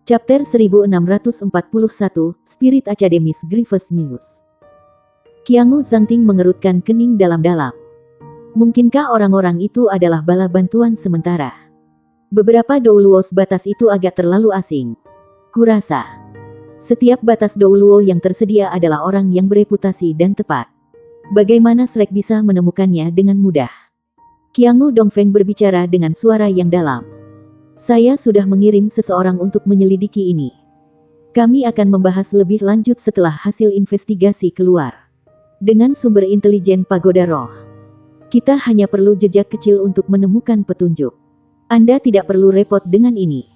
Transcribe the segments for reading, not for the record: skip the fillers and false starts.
Chapter 1641, Spirit Academis Grievous News. Qiangu Zhangting mengerutkan kening dalam-dalam. Mungkinkah orang-orang itu adalah bala bantuan sementara? Beberapa Douluo batas itu agak terlalu asing. Kurasa, setiap batas Douluo yang tersedia adalah orang yang bereputasi dan tepat. Bagaimana Shrek bisa menemukannya dengan mudah? Qiangu Dongfeng berbicara dengan suara yang dalam. Saya sudah mengirim seseorang untuk menyelidiki ini. Kami akan membahas lebih lanjut setelah hasil investigasi keluar. Dengan sumber intelijen Pagoda Roh, kita hanya perlu jejak kecil untuk menemukan petunjuk. Anda tidak perlu repot dengan ini.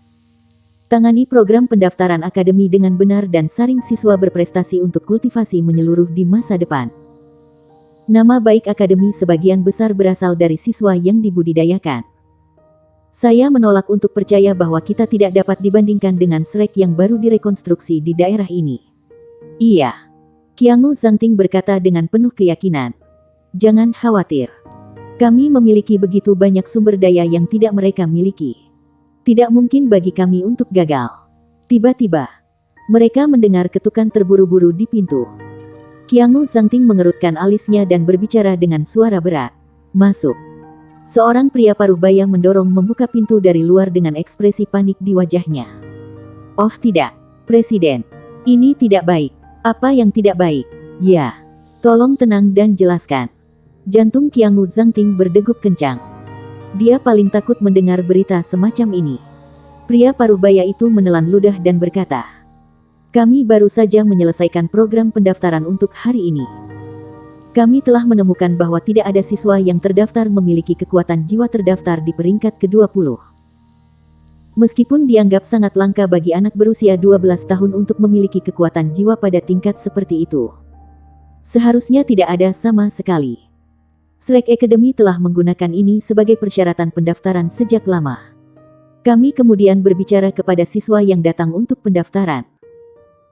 Tangani program pendaftaran akademi dengan benar dan saring siswa berprestasi untuk kultivasi menyeluruh di masa depan. Nama baik akademi sebagian besar berasal dari siswa yang dibudidayakan. Saya menolak untuk percaya bahwa kita tidak dapat dibandingkan dengan Shrek yang baru direkonstruksi di daerah ini. Iya. Qiangu Zhangting berkata dengan penuh keyakinan. Jangan khawatir. Kami memiliki begitu banyak sumber daya yang tidak mereka miliki. Tidak mungkin bagi kami untuk gagal. Tiba-tiba, mereka mendengar ketukan terburu-buru di pintu. Qiangu Zhangting mengerutkan alisnya dan berbicara dengan suara berat. Masuk. Seorang pria paruh-baya mendorong membuka pintu dari luar dengan ekspresi panik di wajahnya. Oh tidak, Presiden. Ini tidak baik. Apa yang tidak baik? Ya. Tolong tenang dan jelaskan. Jantung Qiangu Zhangting berdegup kencang. Dia paling takut mendengar berita semacam ini. Pria paruh-baya itu menelan ludah dan berkata, kami baru saja menyelesaikan program pendaftaran untuk hari ini. Kami telah menemukan bahwa tidak ada siswa yang terdaftar memiliki kekuatan jiwa terdaftar di peringkat ke-20. Meskipun dianggap sangat langka bagi anak berusia 12 tahun untuk memiliki kekuatan jiwa pada tingkat seperti itu. Seharusnya tidak ada sama sekali. Shrek Academy telah menggunakan ini sebagai persyaratan pendaftaran sejak lama. Kami kemudian berbicara kepada siswa yang datang untuk pendaftaran.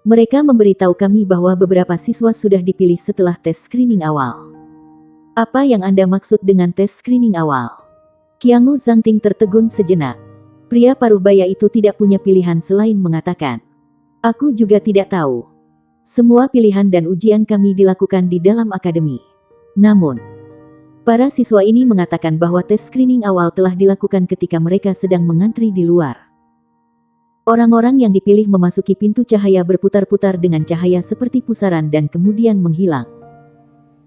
Mereka memberitahu kami bahwa beberapa siswa sudah dipilih setelah tes screening awal. Apa yang Anda maksud dengan tes screening awal? Qiangu Zhangting tertegun sejenak. Pria paruh-baya itu tidak punya pilihan selain mengatakan, aku juga tidak tahu. Semua pilihan dan ujian kami dilakukan di dalam akademi. Namun, para siswa ini mengatakan bahwa tes screening awal telah dilakukan ketika mereka sedang mengantri di luar. Orang-orang yang dipilih memasuki pintu cahaya berputar-putar dengan cahaya seperti pusaran dan kemudian menghilang.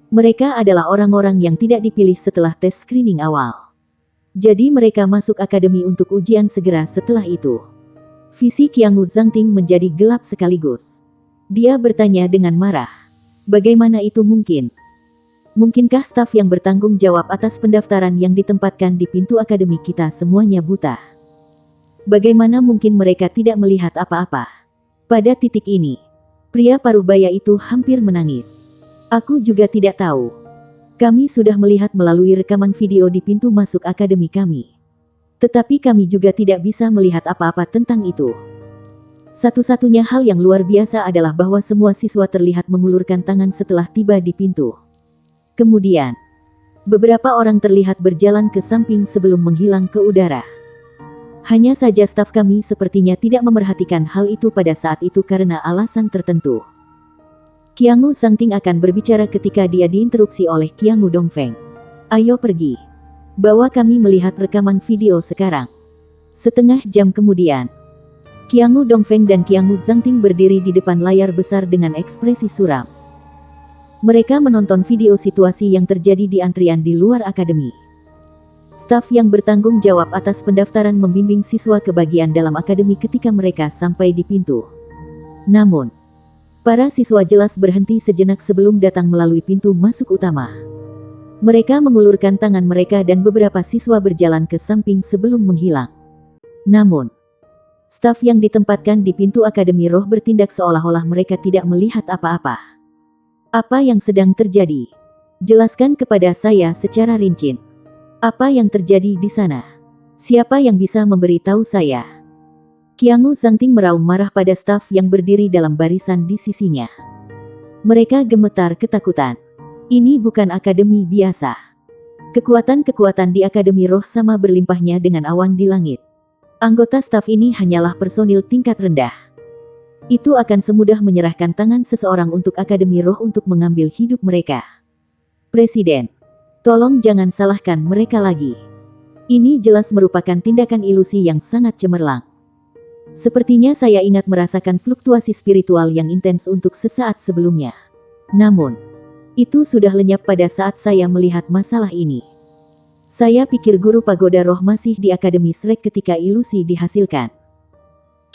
Mereka adalah orang-orang yang tidak dipilih setelah tes screening awal. Jadi mereka masuk akademi untuk ujian segera setelah itu. Visi Qiangu Zhangting menjadi gelap sekaligus. Dia bertanya dengan marah. Bagaimana itu mungkin? Mungkinkah staf yang bertanggung jawab atas pendaftaran yang ditempatkan di pintu akademi kita semuanya buta? Bagaimana mungkin mereka tidak melihat apa-apa? Pada titik ini, pria paruh-baya itu hampir menangis. Aku juga tidak tahu. Kami sudah melihat melalui rekaman video di pintu masuk akademi kami. Tetapi kami juga tidak bisa melihat apa-apa tentang itu. Satu-satunya hal yang luar biasa adalah bahwa semua siswa terlihat mengulurkan tangan setelah tiba di pintu. Kemudian, beberapa orang terlihat berjalan ke samping sebelum menghilang ke udara. Hanya saja staf kami sepertinya tidak memerhatikan hal itu pada saat itu karena alasan tertentu. Qiangu Zhangting akan berbicara ketika dia diinterupsi oleh Qiangu Dongfeng. Ayo pergi. Bawa kami melihat rekaman video sekarang. Setengah jam kemudian, Qiangu Dongfeng dan Qiangu Zhangting berdiri di depan layar besar dengan ekspresi suram. Mereka menonton video situasi yang terjadi di antrian di luar akademi. Staf yang bertanggung jawab atas pendaftaran membimbing siswa ke bagian dalam akademi ketika mereka sampai di pintu. Namun, para siswa jelas berhenti sejenak sebelum datang melalui pintu masuk utama. Mereka mengulurkan tangan mereka dan beberapa siswa berjalan ke samping sebelum menghilang. Namun, staf yang ditempatkan di pintu akademi roh bertindak seolah-olah mereka tidak melihat apa-apa. Apa yang sedang terjadi? Jelaskan kepada saya secara rinci. Apa yang terjadi di sana? Siapa yang bisa memberitahu saya? Qiangu Zhangting meraung marah pada staf yang berdiri dalam barisan di sisinya. Mereka gemetar ketakutan. Ini bukan akademi biasa. Kekuatan-kekuatan di akademi roh sama berlimpahnya dengan awan di langit. Anggota staf ini hanyalah personil tingkat rendah. Itu akan semudah menyerahkan tangan seseorang untuk Akademi Roh untuk mengambil hidup mereka. Presiden, tolong jangan salahkan mereka lagi. Ini jelas merupakan tindakan ilusi yang sangat cemerlang. Sepertinya saya ingat merasakan fluktuasi spiritual yang intens untuk sesaat sebelumnya. Namun, itu sudah lenyap pada saat saya melihat masalah ini. Saya pikir guru pagoda roh masih di Akademi Shrek ketika ilusi dihasilkan.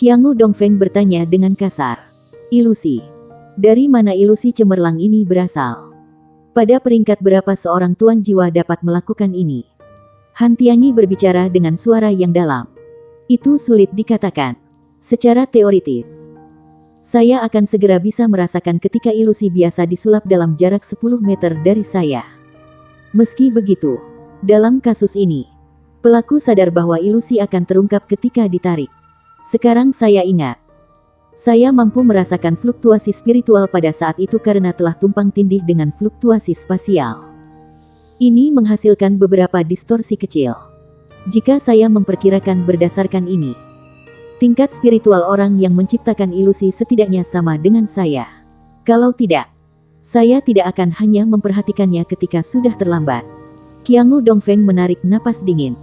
Qiangu Dongfeng bertanya dengan kasar. Ilusi? Dari mana ilusi cemerlang ini berasal? Pada peringkat berapa seorang tuan jiwa dapat melakukan ini? Han Tianyi berbicara dengan suara yang dalam. Itu sulit dikatakan. Secara teoritis, saya akan segera bisa merasakan ketika ilusi biasa disulap dalam jarak 10 meter dari saya. Meski begitu, dalam kasus ini, pelaku sadar bahwa ilusi akan terungkap ketika ditarik. Sekarang saya ingat. Saya mampu merasakan fluktuasi spiritual pada saat itu karena telah tumpang tindih dengan fluktuasi spasial. Ini menghasilkan beberapa distorsi kecil. Jika saya memperkirakan berdasarkan ini, tingkat spiritual orang yang menciptakan ilusi setidaknya sama dengan saya. Kalau tidak, saya tidak akan hanya memperhatikannya ketika sudah terlambat. Qiangu Dongfeng menarik napas dingin.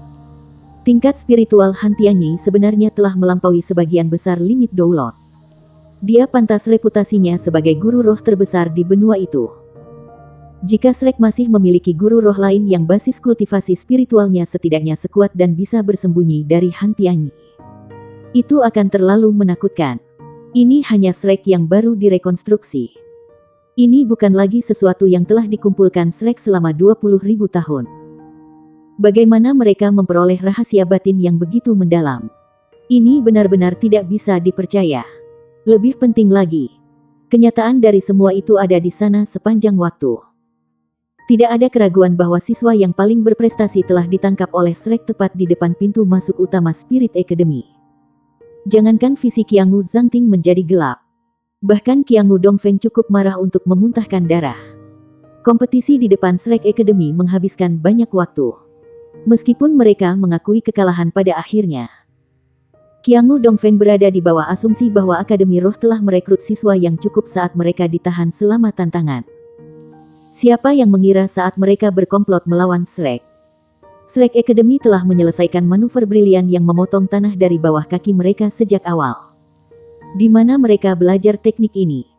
Tingkat spiritual Han Tianyi sebenarnya telah melampaui sebagian besar limit Doulos. Dia pantas reputasinya sebagai guru roh terbesar di benua itu. Jika Shrek masih memiliki guru roh lain yang basis kultivasi spiritualnya setidaknya sekuat dan bisa bersembunyi dari Han Tianyi, itu akan terlalu menakutkan. Ini hanya Shrek yang baru direkonstruksi. Ini bukan lagi sesuatu yang telah dikumpulkan Shrek selama 20.000 tahun. Bagaimana mereka memperoleh rahasia batin yang begitu mendalam? Ini benar-benar tidak bisa dipercaya. Lebih penting lagi, kenyataan dari semua itu ada di sana sepanjang waktu. Tidak ada keraguan bahwa siswa yang paling berprestasi telah ditangkap oleh Shrek tepat di depan pintu masuk utama Spirit Academy. Jangankan visi Qiangu Zhangting menjadi gelap, bahkan Qiangu Dongfeng cukup marah untuk memuntahkan darah. Kompetisi di depan Shrek Academy menghabiskan banyak waktu. Meskipun mereka mengakui kekalahan pada akhirnya, Qiangu Dongfeng berada di bawah asumsi bahwa Akademi Roh telah merekrut siswa yang cukup saat mereka ditahan selama tantangan. Siapa yang mengira saat mereka berkomplot melawan Shrek? Shrek Academy telah menyelesaikan manuver brilian yang memotong tanah dari bawah kaki mereka sejak awal. Di mana mereka belajar teknik ini?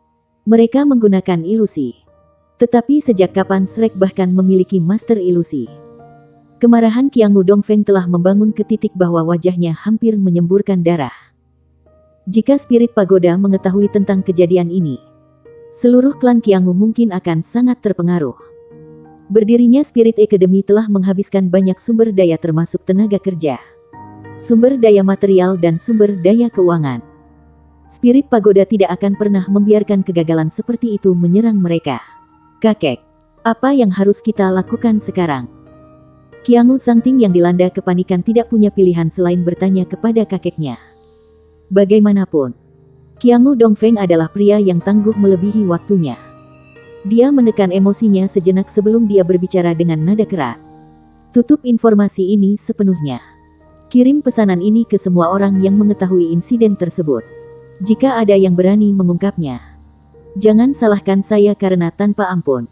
Mereka menggunakan ilusi. Tetapi sejak kapan Shrek bahkan memiliki master ilusi? Kemarahan Qiangu Dongfeng telah membangun ke titik bahwa wajahnya hampir menyemburkan darah. Jika spirit pagoda mengetahui tentang kejadian ini, seluruh klan Qiangu mungkin akan sangat terpengaruh. Berdirinya Spirit Academy telah menghabiskan banyak sumber daya termasuk tenaga kerja, sumber daya material dan sumber daya keuangan. Spirit pagoda tidak akan pernah membiarkan kegagalan seperti itu menyerang mereka. Kakek, apa yang harus kita lakukan sekarang? Qiangu Zhangting yang dilanda kepanikan tidak punya pilihan selain bertanya kepada kakeknya. Bagaimanapun, Qiangu Dongfeng adalah pria yang tangguh melebihi waktunya. Dia menekan emosinya sejenak sebelum dia berbicara dengan nada keras. Tutup informasi ini sepenuhnya. Kirim pesanan ini ke semua orang yang mengetahui insiden tersebut. Jika ada yang berani mengungkapnya, jangan salahkan saya karena tanpa ampun.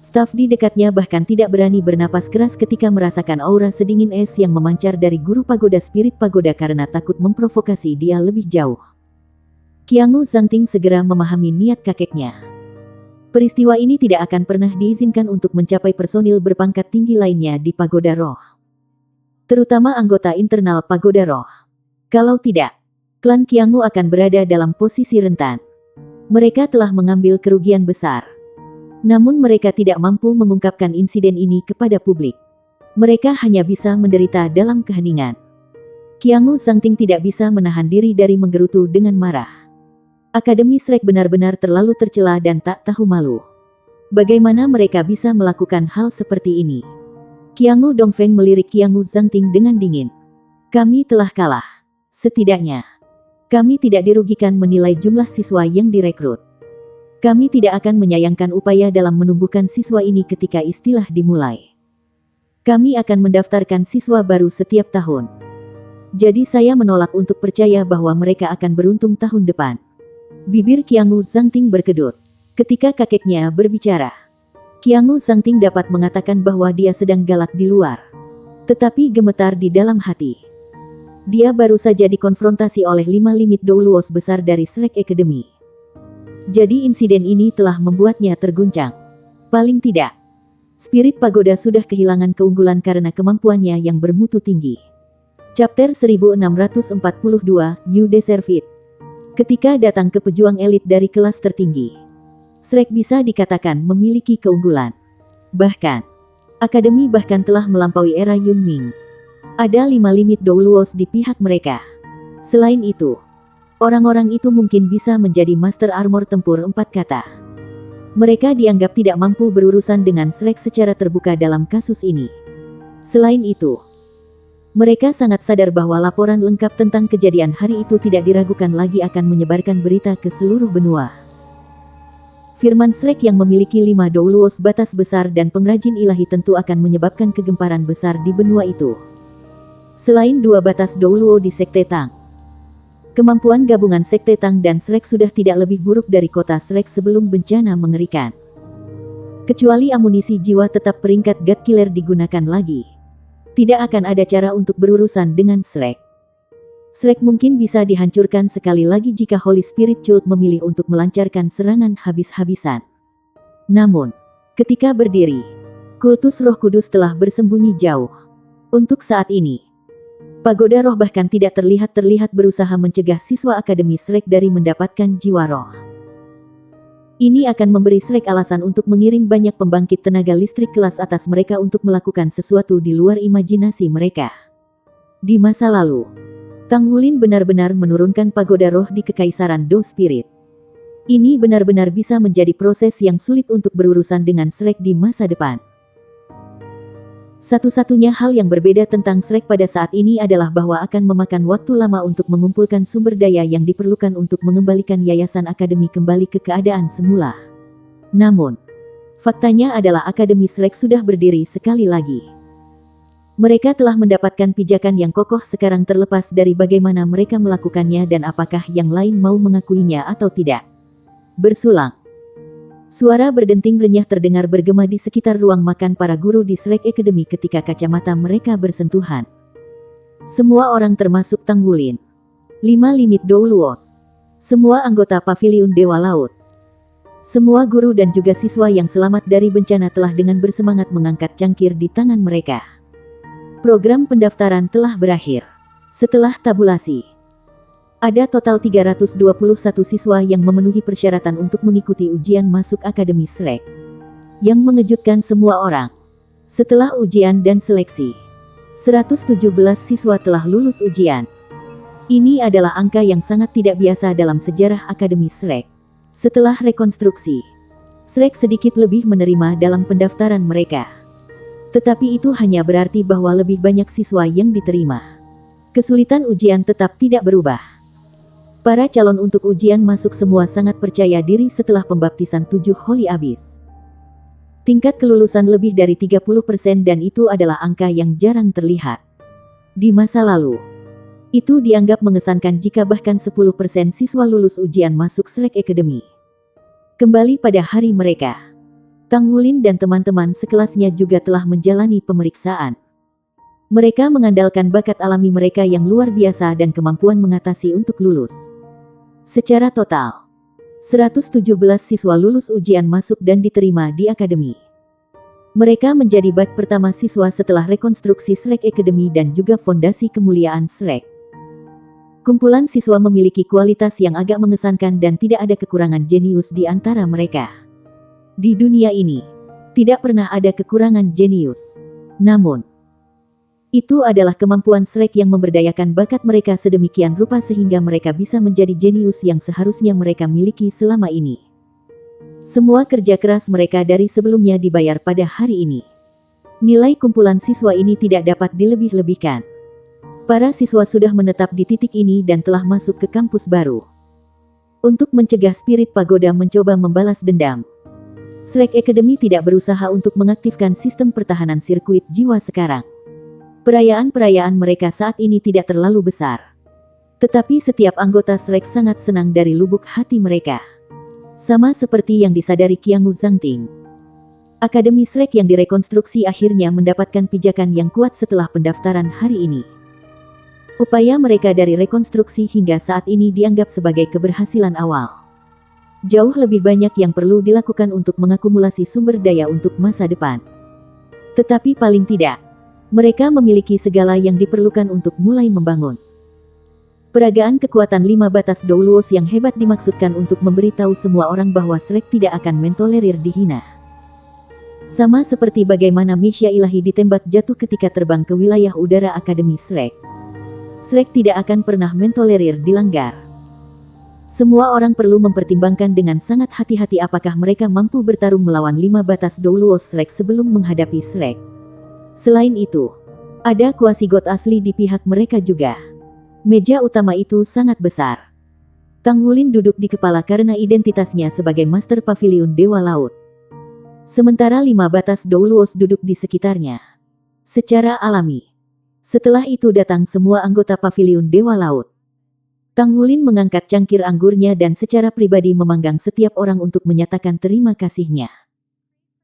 Staf di dekatnya bahkan tidak berani bernapas keras ketika merasakan aura sedingin es yang memancar dari guru pagoda spirit pagoda karena takut memprovokasi dia lebih jauh. Qiangu Zhangting segera memahami niat kakeknya. Peristiwa ini tidak akan pernah diizinkan untuk mencapai personil berpangkat tinggi lainnya di Pagoda Roh. Terutama anggota internal Pagoda Roh. Kalau tidak, klan Qiangu akan berada dalam posisi rentan. Mereka telah mengambil kerugian besar. Namun mereka tidak mampu mengungkapkan insiden ini kepada publik. Mereka hanya bisa menderita dalam keheningan. Qiangu Zhangting tidak bisa menahan diri dari menggerutu dengan marah. Akademi Shrek benar-benar terlalu tercela dan tak tahu malu. Bagaimana mereka bisa melakukan hal seperti ini? Qiangu Dongfeng melirik Qiangu Zhangting dengan dingin. Kami telah kalah. Setidaknya, kami tidak dirugikan menilai jumlah siswa yang direkrut. Kami tidak akan menyayangkan upaya dalam menumbuhkan siswa ini ketika istilah dimulai. Kami akan mendaftarkan siswa baru setiap tahun. Jadi saya menolak untuk percaya bahwa mereka akan beruntung tahun depan. Bibir Qiangu Zhangting berkedut ketika kakeknya berbicara. Qiangu Zhangting dapat mengatakan bahwa dia sedang galak di luar, tetapi gemetar di dalam hati. Dia baru saja dikonfrontasi oleh 5 limit Doulos besar dari Shrek Academy. Jadi insiden ini telah membuatnya terguncang. Paling tidak, Spirit Pagoda sudah kehilangan keunggulan karena kemampuannya yang bermutu tinggi. Chapter 1642, You Deserve It. Ketika datang ke pejuang elit dari kelas tertinggi, Shrek bisa dikatakan memiliki keunggulan. Bahkan, Akademi bahkan telah melampaui era Yunming. Ada 5 limit Doulos di pihak mereka. Selain itu, orang-orang itu mungkin bisa menjadi Master Armor Tempur 4 kata. Mereka dianggap tidak mampu berurusan dengan Shrek secara terbuka dalam kasus ini. Selain itu, mereka sangat sadar bahwa laporan lengkap tentang kejadian hari itu tidak diragukan lagi akan menyebarkan berita ke seluruh benua. Firman Shrek yang memiliki 5 Doulos batas besar dan pengrajin ilahi tentu akan menyebabkan kegemparan besar di benua itu. Selain 2 batas Doulo di Sekte Tang, kemampuan gabungan Sekte Tang dan Shrek sudah tidak lebih buruk dari kota Shrek sebelum bencana mengerikan. Kecuali amunisi jiwa tetap peringkat God Killer digunakan lagi, tidak akan ada cara untuk berurusan dengan Shrek. Shrek mungkin bisa dihancurkan sekali lagi jika Holy Spirit Cult memilih untuk melancarkan serangan habis-habisan. Namun, ketika berdiri, kultus Roh Kudus telah bersembunyi jauh. Untuk saat ini, Pagoda Roh bahkan tidak terlihat berusaha mencegah siswa Akademi Shrek dari mendapatkan jiwa roh. Ini akan memberi Shrek alasan untuk mengirim banyak pembangkit tenaga listrik kelas atas mereka untuk melakukan sesuatu di luar imajinasi mereka. Di masa lalu, Tang Wulin benar-benar menurunkan pagoda roh di Kekaisaran Do Spirit. Ini benar-benar bisa menjadi proses yang sulit untuk berurusan dengan Shrek di masa depan. Satu-satunya hal yang berbeda tentang Shrek pada saat ini adalah bahwa akan memakan waktu lama untuk mengumpulkan sumber daya yang diperlukan untuk mengembalikan Yayasan Akademi kembali ke keadaan semula. Namun, faktanya adalah Akademi Shrek sudah berdiri sekali lagi. Mereka telah mendapatkan pijakan yang kokoh sekarang terlepas dari bagaimana mereka melakukannya dan apakah yang lain mau mengakuinya atau tidak. Bersulang. Suara berdenting renyah terdengar bergema di sekitar ruang makan para guru di Shrek Academy ketika kacamata mereka bersentuhan. Semua orang termasuk Tang Wulin, 5 limit Doulos, semua anggota Paviliun Dewa Laut, semua guru dan juga siswa yang selamat dari bencana telah dengan bersemangat mengangkat cangkir di tangan mereka. Program pendaftaran telah berakhir. Setelah tabulasi, ada total 321 siswa yang memenuhi persyaratan untuk mengikuti ujian masuk Akademi Shrek. Yang mengejutkan semua orang, setelah ujian dan seleksi, 117 siswa telah lulus ujian. Ini adalah angka yang sangat tidak biasa dalam sejarah Akademi Shrek. Setelah rekonstruksi, Shrek sedikit lebih menerima dalam pendaftaran mereka. Tetapi itu hanya berarti bahwa lebih banyak siswa yang diterima. Kesulitan ujian tetap tidak berubah. Para calon untuk ujian masuk semua sangat percaya diri setelah pembaptisan 7 Holy Abyss. Tingkat kelulusan lebih dari 30% dan itu adalah angka yang jarang terlihat. Di masa lalu, itu dianggap mengesankan jika bahkan 10% siswa lulus ujian masuk Shrek Academy. Kembali pada hari mereka, Tang Wulin dan teman-teman sekelasnya juga telah menjalani pemeriksaan. Mereka mengandalkan bakat alami mereka yang luar biasa dan kemampuan mengatasi untuk lulus. Secara total, 117 siswa lulus ujian masuk dan diterima di akademi. Mereka menjadi batch pertama siswa setelah rekonstruksi Shrek Academy dan juga fondasi kemuliaan Shrek. Kumpulan siswa memiliki kualitas yang agak mengesankan dan tidak ada kekurangan jenius di antara mereka. Di dunia ini, tidak pernah ada kekurangan jenius. Namun, itu adalah kemampuan Shrek yang memberdayakan bakat mereka sedemikian rupa sehingga mereka bisa menjadi jenius yang seharusnya mereka miliki selama ini. Semua kerja keras mereka dari sebelumnya dibayar pada hari ini. Nilai kumpulan siswa ini tidak dapat dilebih-lebihkan. Para siswa sudah menetap di titik ini dan telah masuk ke kampus baru. Untuk mencegah Spirit Pagoda mencoba membalas dendam, Shrek Academy tidak berusaha untuk mengaktifkan sistem pertahanan sirkuit jiwa sekarang. Perayaan-perayaan mereka saat ini tidak terlalu besar. Tetapi setiap anggota Shrek sangat senang dari lubuk hati mereka. Sama seperti yang disadari Qiangu Zhangting. Akademi Shrek yang direkonstruksi akhirnya mendapatkan pijakan yang kuat setelah pendaftaran hari ini. Upaya mereka dari rekonstruksi hingga saat ini dianggap sebagai keberhasilan awal. Jauh lebih banyak yang perlu dilakukan untuk mengakumulasi sumber daya untuk masa depan. Tetapi paling tidak, mereka memiliki segala yang diperlukan untuk mulai membangun. Peragaan kekuatan 5 batas Doulos yang hebat dimaksudkan untuk memberitahu semua orang bahwa Shrek tidak akan mentolerir dihina. Sama seperti bagaimana Misya Ilahi ditembak jatuh ketika terbang ke wilayah udara Akademi Shrek. Shrek tidak akan pernah mentolerir dilanggar. Semua orang perlu mempertimbangkan dengan sangat hati-hati apakah mereka mampu bertarung melawan 5 batas Doulos Shrek sebelum menghadapi Shrek. Selain itu, ada Quasi-God asli di pihak mereka juga. Meja utama itu sangat besar. Tang Wulin duduk di kepala karena identitasnya sebagai Master Pavilion Dewa Laut. Sementara 5 batas Doulos duduk di sekitarnya. Secara alami. Setelah itu datang semua anggota Pavilion Dewa Laut. Tang Wulin mengangkat cangkir anggurnya dan secara pribadi memanggang setiap orang untuk menyatakan terima kasihnya.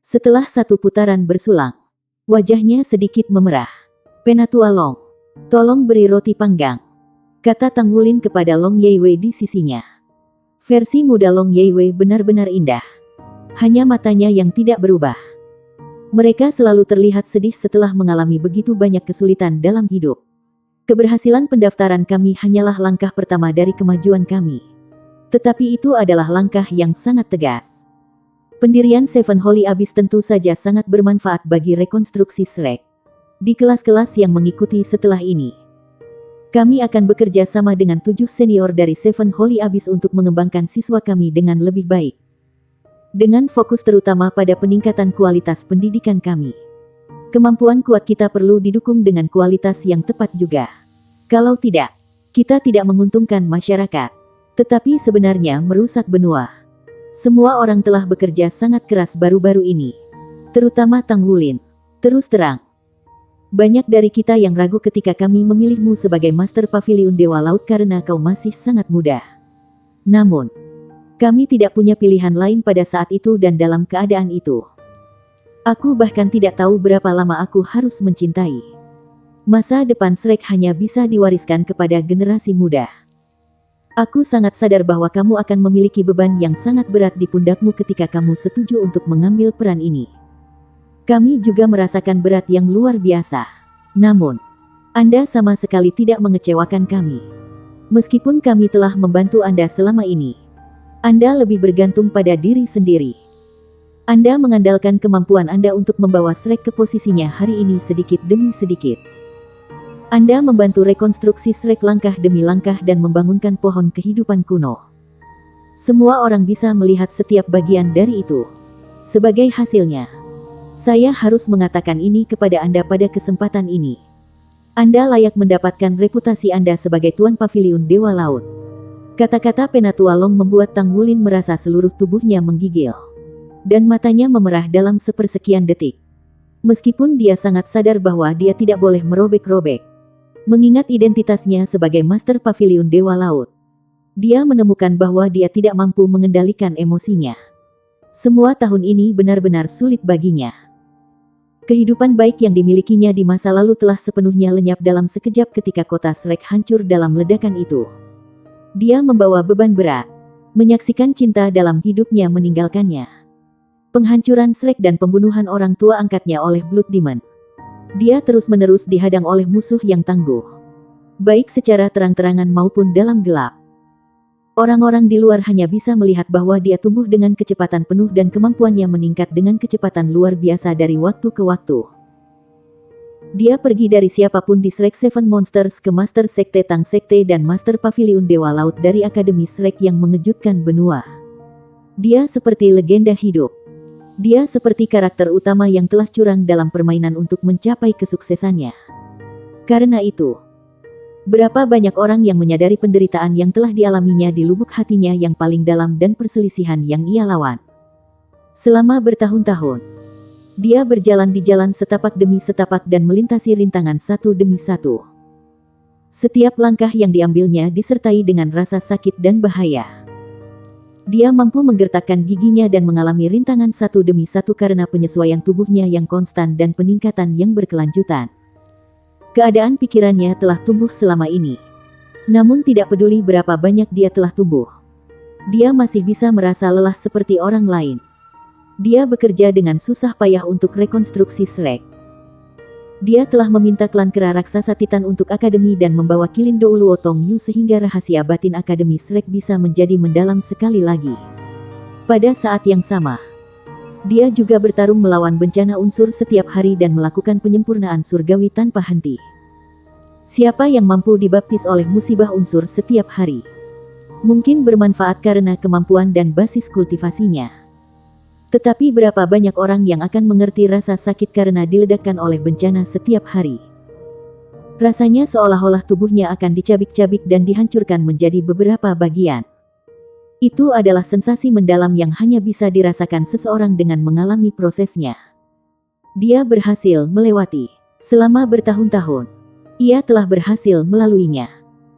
Setelah satu putaran bersulang, wajahnya sedikit memerah. "Penatua Long, tolong beri roti panggang," kata Tang Wulin kepada Long Yiwei di sisinya. Versi muda Long Yiwei benar-benar indah. Hanya matanya yang tidak berubah. Mereka selalu terlihat sedih setelah mengalami begitu banyak kesulitan dalam hidup. Keberhasilan pendaftaran kami hanyalah langkah pertama dari kemajuan kami. Tetapi itu adalah langkah yang sangat tegas. Pendirian Seven Holy Abyss tentu saja sangat bermanfaat bagi rekonstruksi Shrek. Di kelas-kelas yang mengikuti setelah ini, kami akan bekerja sama dengan 7 senior dari Seven Holy Abyss untuk mengembangkan siswa kami dengan lebih baik. Dengan fokus terutama pada peningkatan kualitas pendidikan kami. Kemampuan kuat kita perlu didukung dengan kualitas yang tepat juga. Kalau tidak, kita tidak menguntungkan masyarakat, tetapi sebenarnya merusak benua. Semua orang telah bekerja sangat keras baru-baru ini. Terutama Tang Wulin. Terus terang, banyak dari kita yang ragu ketika kami memilihmu sebagai Master Pavilion Dewa Laut karena kau masih sangat muda. Namun, kami tidak punya pilihan lain pada saat itu dan dalam keadaan itu. Aku bahkan tidak tahu berapa lama aku harus mencintai. Masa depan Shrek hanya bisa diwariskan kepada generasi muda. Aku sangat sadar bahwa kamu akan memiliki beban yang sangat berat di pundakmu ketika kamu setuju untuk mengambil peran ini. Kami juga merasakan berat yang luar biasa. Namun, Anda sama sekali tidak mengecewakan kami. Meskipun kami telah membantu Anda selama ini, Anda lebih bergantung pada diri sendiri. Anda mengandalkan kemampuan Anda untuk membawa Shrek ke posisinya hari ini sedikit demi sedikit. Anda membantu rekonstruksi Shrek langkah demi langkah dan membangunkan pohon kehidupan kuno. Semua orang bisa melihat setiap bagian dari itu. Sebagai hasilnya, saya harus mengatakan ini kepada Anda pada kesempatan ini. Anda layak mendapatkan reputasi Anda sebagai Tuan Pavilion Dewa Laut. Kata-kata Penatua Long membuat Tang Wulin merasa seluruh tubuhnya menggigil. Dan matanya memerah dalam sepersekian detik. Meskipun dia sangat sadar bahwa dia tidak boleh merobek-robek. Mengingat identitasnya sebagai Master Pavilion Dewa Laut, dia menemukan bahwa dia tidak mampu mengendalikan emosinya. Semua tahun ini benar-benar sulit baginya. Kehidupan baik yang dimilikinya di masa lalu telah sepenuhnya lenyap dalam sekejap ketika kota Shrek hancur dalam ledakan itu. Dia membawa beban berat, menyaksikan cinta dalam hidupnya meninggalkannya. Penghancuran Shrek dan pembunuhan orang tua angkatnya oleh Blood Demon. Dia terus-menerus dihadang oleh musuh yang tangguh, baik secara terang-terangan maupun dalam gelap. Orang-orang di luar hanya bisa melihat bahwa dia tumbuh dengan kecepatan penuh dan kemampuannya meningkat dengan kecepatan luar biasa dari waktu ke waktu. Dia pergi dari siapapun di Shrek Seven Monsters ke Master Sekte Tang Sekte dan Master Pavilion Dewa Laut dari Akademi Shrek yang mengejutkan benua. Dia seperti legenda hidup. Dia seperti karakter utama yang telah curang dalam permainan untuk mencapai kesuksesannya. Karena itu, berapa banyak orang yang menyadari penderitaan yang telah dialaminya di lubuk hatinya yang paling dalam dan perselisihan yang ia lawan selama bertahun-tahun. Dia berjalan di jalan setapak demi setapak dan melintasi rintangan satu demi satu. Setiap langkah yang diambilnya disertai dengan rasa sakit dan bahaya. Dia mampu menggertakkan giginya dan mengalami rintangan satu demi satu karena penyesuaian tubuhnya yang konstan dan peningkatan yang berkelanjutan. Keadaan pikirannya telah tumbuh selama ini. Namun tidak peduli berapa banyak dia telah tumbuh, dia masih bisa merasa lelah seperti orang lain. Dia bekerja dengan susah payah untuk rekonstruksi Shrek. Dia telah meminta klan kera raksasa Titan untuk akademi dan membawa Kilin Douluo Tong Yu sehingga rahasia batin akademi Shrek bisa menjadi mendalam sekali lagi. Pada saat yang sama, dia juga bertarung melawan bencana unsur setiap hari dan melakukan penyempurnaan surgawi tanpa henti. Siapa yang mampu dibaptis oleh musibah unsur setiap hari? Mungkin bermanfaat karena kemampuan dan basis kultivasinya. Tetapi berapa banyak orang yang akan mengerti rasa sakit karena diledakkan oleh bencana setiap hari? Rasanya seolah-olah tubuhnya akan dicabik-cabik dan dihancurkan menjadi beberapa bagian. Itu adalah sensasi mendalam yang hanya bisa dirasakan seseorang dengan mengalami prosesnya. Dia berhasil melewati selama bertahun-tahun. Ia telah berhasil melaluinya.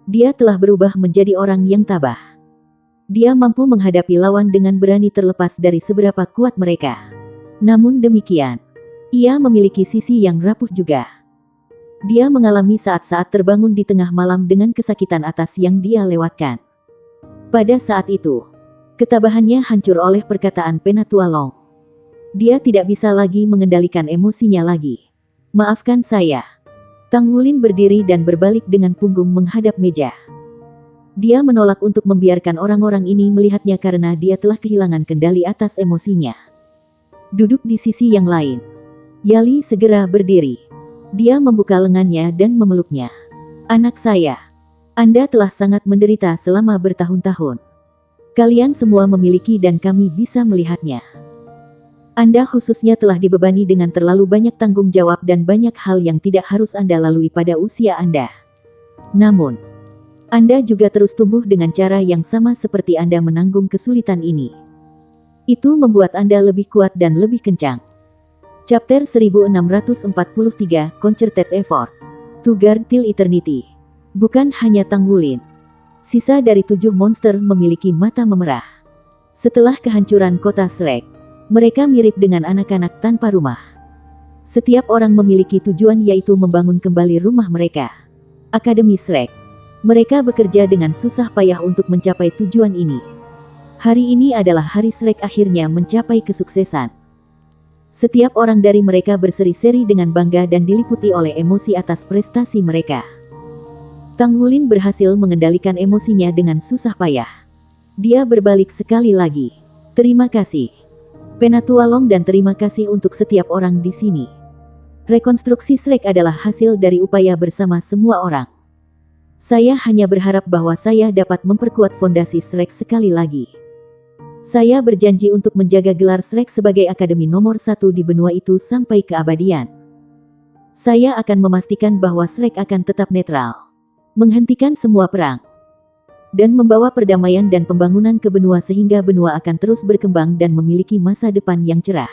Dia telah berubah menjadi orang yang tabah. Dia mampu menghadapi lawan dengan berani terlepas dari seberapa kuat mereka. Namun demikian, ia memiliki sisi yang rapuh juga. Dia mengalami saat-saat terbangun di tengah malam dengan kesakitan atas yang dia lewatkan. Pada saat itu, ketabahannya hancur oleh perkataan Penatua Long. Dia tidak bisa lagi mengendalikan emosinya lagi. Maafkan saya. Tang Wulin berdiri dan berbalik dengan punggung menghadap meja. Dia menolak untuk membiarkan orang-orang ini melihatnya karena dia telah kehilangan kendali atas emosinya. Duduk di sisi yang lain, Yali segera berdiri. Dia membuka lengannya dan memeluknya. Anak saya, Anda telah sangat menderita selama bertahun-tahun. Kalian semua memiliki dan kami bisa melihatnya. Anda khususnya telah dibebani dengan terlalu banyak tanggung jawab dan banyak hal yang tidak harus Anda lalui pada usia Anda. Namun, Anda juga terus tumbuh dengan cara yang sama seperti Anda menanggung kesulitan ini. Itu membuat Anda lebih kuat dan lebih kencang. Chapter 1643, Concerted Effort. To Guard Till Eternity. Bukan hanya Tang Wulin. Sisa dari 7 monster memiliki mata memerah. Setelah kehancuran kota Shrek, mereka mirip dengan anak-anak tanpa rumah. Setiap orang memiliki tujuan yaitu membangun kembali rumah mereka. Akademi Shrek. Mereka bekerja dengan susah payah untuk mencapai tujuan ini. Hari ini adalah hari Shrek akhirnya mencapai kesuksesan. Setiap orang dari mereka berseri-seri dengan bangga dan diliputi oleh emosi atas prestasi mereka. Tang Wulin berhasil mengendalikan emosinya dengan susah payah. Dia berbalik sekali lagi. Terima kasih, Penatua Long, dan terima kasih untuk setiap orang di sini. Rekonstruksi Shrek adalah hasil dari upaya bersama semua orang. Saya hanya berharap bahwa saya dapat memperkuat fondasi Shrek sekali lagi. Saya berjanji untuk menjaga gelar Shrek sebagai akademi nomor 1 di benua itu sampai keabadian. Saya akan memastikan bahwa Shrek akan tetap netral, menghentikan semua perang, dan membawa perdamaian dan pembangunan ke benua sehingga benua akan terus berkembang dan memiliki masa depan yang cerah.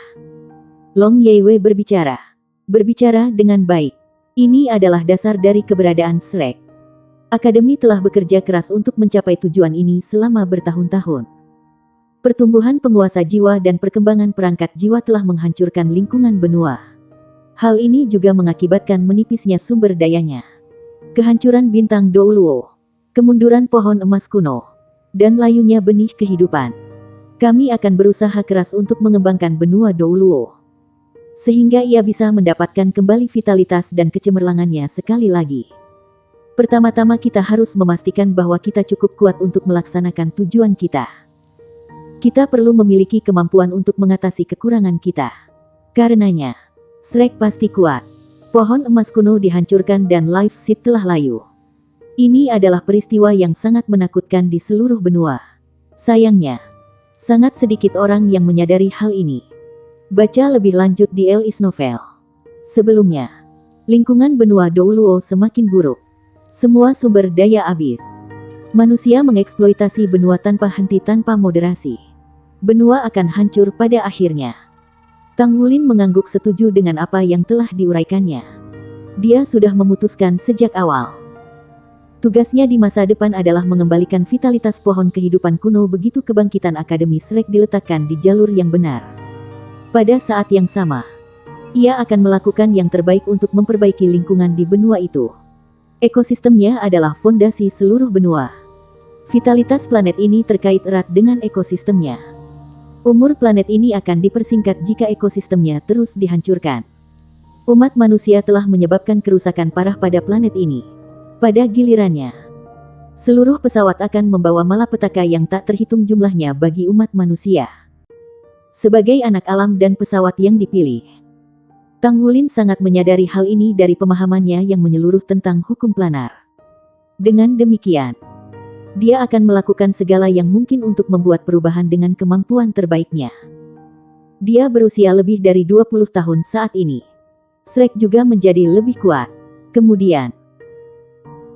Long Yeiwei berbicara dengan baik. Ini adalah dasar dari keberadaan Shrek. Akademi telah bekerja keras untuk mencapai tujuan ini selama bertahun-tahun. Pertumbuhan penguasa jiwa dan perkembangan perangkat jiwa telah menghancurkan lingkungan benua. Hal ini juga mengakibatkan menipisnya sumber dayanya. Kehancuran bintang Douluo, kemunduran pohon emas kuno, dan layunya benih kehidupan. Kami akan berusaha keras untuk mengembangkan benua Douluo, sehingga ia bisa mendapatkan kembali vitalitas dan kecemerlangannya sekali lagi. Pertama-tama kita harus memastikan bahwa kita cukup kuat untuk melaksanakan tujuan kita. Kita perlu memiliki kemampuan untuk mengatasi kekurangan kita. Karenanya, Shrek pasti kuat. Pohon emas kuno dihancurkan dan Life Seed telah layu. Ini adalah peristiwa yang sangat menakutkan di seluruh benua. Sayangnya, sangat sedikit orang yang menyadari hal ini. Baca lebih lanjut di Elis Novel. Sebelumnya, lingkungan benua Douluo semakin buruk. Semua sumber daya habis. Manusia mengeksploitasi benua tanpa henti tanpa moderasi. Benua akan hancur pada akhirnya. Tang Wulin mengangguk setuju dengan apa yang telah diuraikannya. Dia sudah memutuskan sejak awal. Tugasnya di masa depan adalah mengembalikan vitalitas pohon kehidupan kuno begitu kebangkitan Akademi Shrek diletakkan di jalur yang benar. Pada saat yang sama, ia akan melakukan yang terbaik untuk memperbaiki lingkungan di benua itu. Ekosistemnya adalah fondasi seluruh benua. Vitalitas planet ini terkait erat dengan ekosistemnya. Umur planet ini akan dipersingkat jika ekosistemnya terus dihancurkan. Umat manusia telah menyebabkan kerusakan parah pada planet ini. Pada gilirannya, seluruh pesawat akan membawa malapetaka yang tak terhitung jumlahnya bagi umat manusia. Sebagai anak alam dan pesawat yang dipilih, Tang Wulin sangat menyadari hal ini dari pemahamannya yang menyeluruh tentang hukum planar. Dengan demikian, dia akan melakukan segala yang mungkin untuk membuat perubahan dengan kemampuan terbaiknya. Dia berusia lebih dari 20 tahun saat ini. Shrek juga menjadi lebih kuat. Kemudian,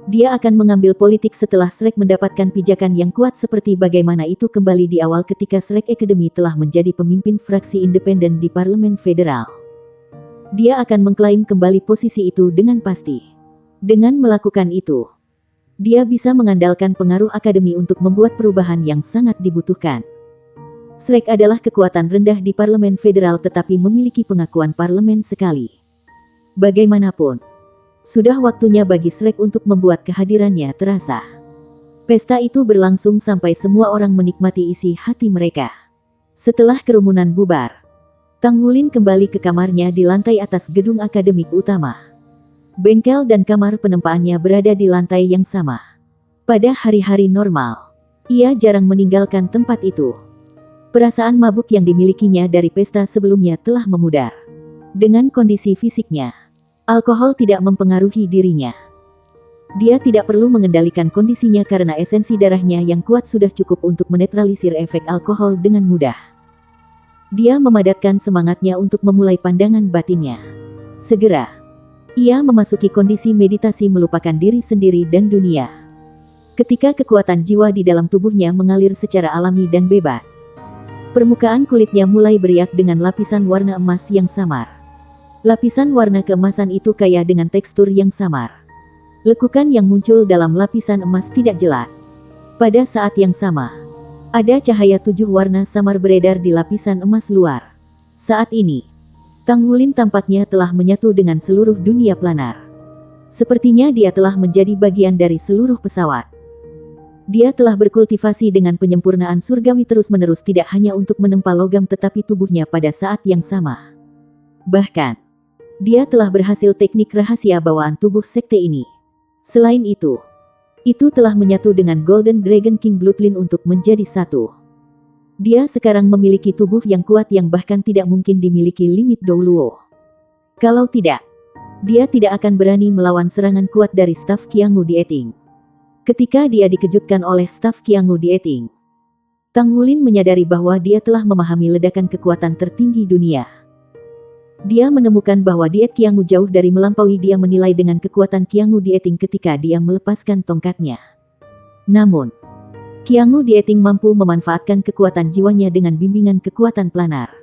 dia akan mengambil politik setelah Shrek mendapatkan pijakan yang kuat seperti bagaimana itu kembali di awal ketika Shrek Academy telah menjadi pemimpin fraksi independen di Parlemen Federal. Dia akan mengklaim kembali posisi itu dengan pasti. Dengan melakukan itu, dia bisa mengandalkan pengaruh akademi untuk membuat perubahan yang sangat dibutuhkan. Shrek adalah kekuatan rendah di Parlemen Federal tetapi memiliki pengakuan parlemen sekali. Bagaimanapun, sudah waktunya bagi Shrek untuk membuat kehadirannya terasa. Pesta itu berlangsung sampai semua orang menikmati isi hati mereka. Setelah kerumunan bubar, Tang Wulin kembali ke kamarnya di lantai atas gedung akademik utama. Bengkel dan kamar penempaannya berada di lantai yang sama. Pada hari-hari normal, ia jarang meninggalkan tempat itu. Perasaan mabuk yang dimilikinya dari pesta sebelumnya telah memudar. Dengan kondisi fisiknya, alkohol tidak mempengaruhi dirinya. Dia tidak perlu mengendalikan kondisinya karena esensi darahnya yang kuat sudah cukup untuk menetralisir efek alkohol dengan mudah. Dia memadatkan semangatnya untuk memulai pandangan batinnya. Segera, ia memasuki kondisi meditasi melupakan diri sendiri dan dunia. Ketika kekuatan jiwa di dalam tubuhnya mengalir secara alami dan bebas, permukaan kulitnya mulai beriak dengan lapisan warna emas yang samar. Lapisan warna keemasan itu kaya dengan tekstur yang samar. Lekukan yang muncul dalam lapisan emas tidak jelas. Pada saat yang sama, ada cahaya 7 warna samar beredar di lapisan emas luar. Saat ini, Tang Wulin tampaknya telah menyatu dengan seluruh dunia planar. Sepertinya dia telah menjadi bagian dari seluruh pesawat. Dia telah berkultivasi dengan penyempurnaan surgawi terus-menerus tidak hanya untuk menempa logam tetapi tubuhnya pada saat yang sama. Bahkan, dia telah berhasil teknik rahasia bawaan tubuh sekte ini. Selain itu telah menyatu dengan Golden Dragon King Bloodline untuk menjadi satu. Dia sekarang memiliki tubuh yang kuat yang bahkan tidak mungkin dimiliki Limit Douluo. Kalau tidak, dia tidak akan berani melawan serangan kuat dari staf Qianghu Dieting. Ketika dia dikejutkan oleh staf Qianghu Dieting, Tang Wulin menyadari bahwa dia telah memahami ledakan kekuatan tertinggi dunia. Dia menemukan bahwa diet Qianghu jauh dari melampaui dia menilai dengan kekuatan Qianghu Dieting ketika dia melepaskan tongkatnya. Namun, Qianghu Dieting mampu memanfaatkan kekuatan jiwanya dengan bimbingan kekuatan planar.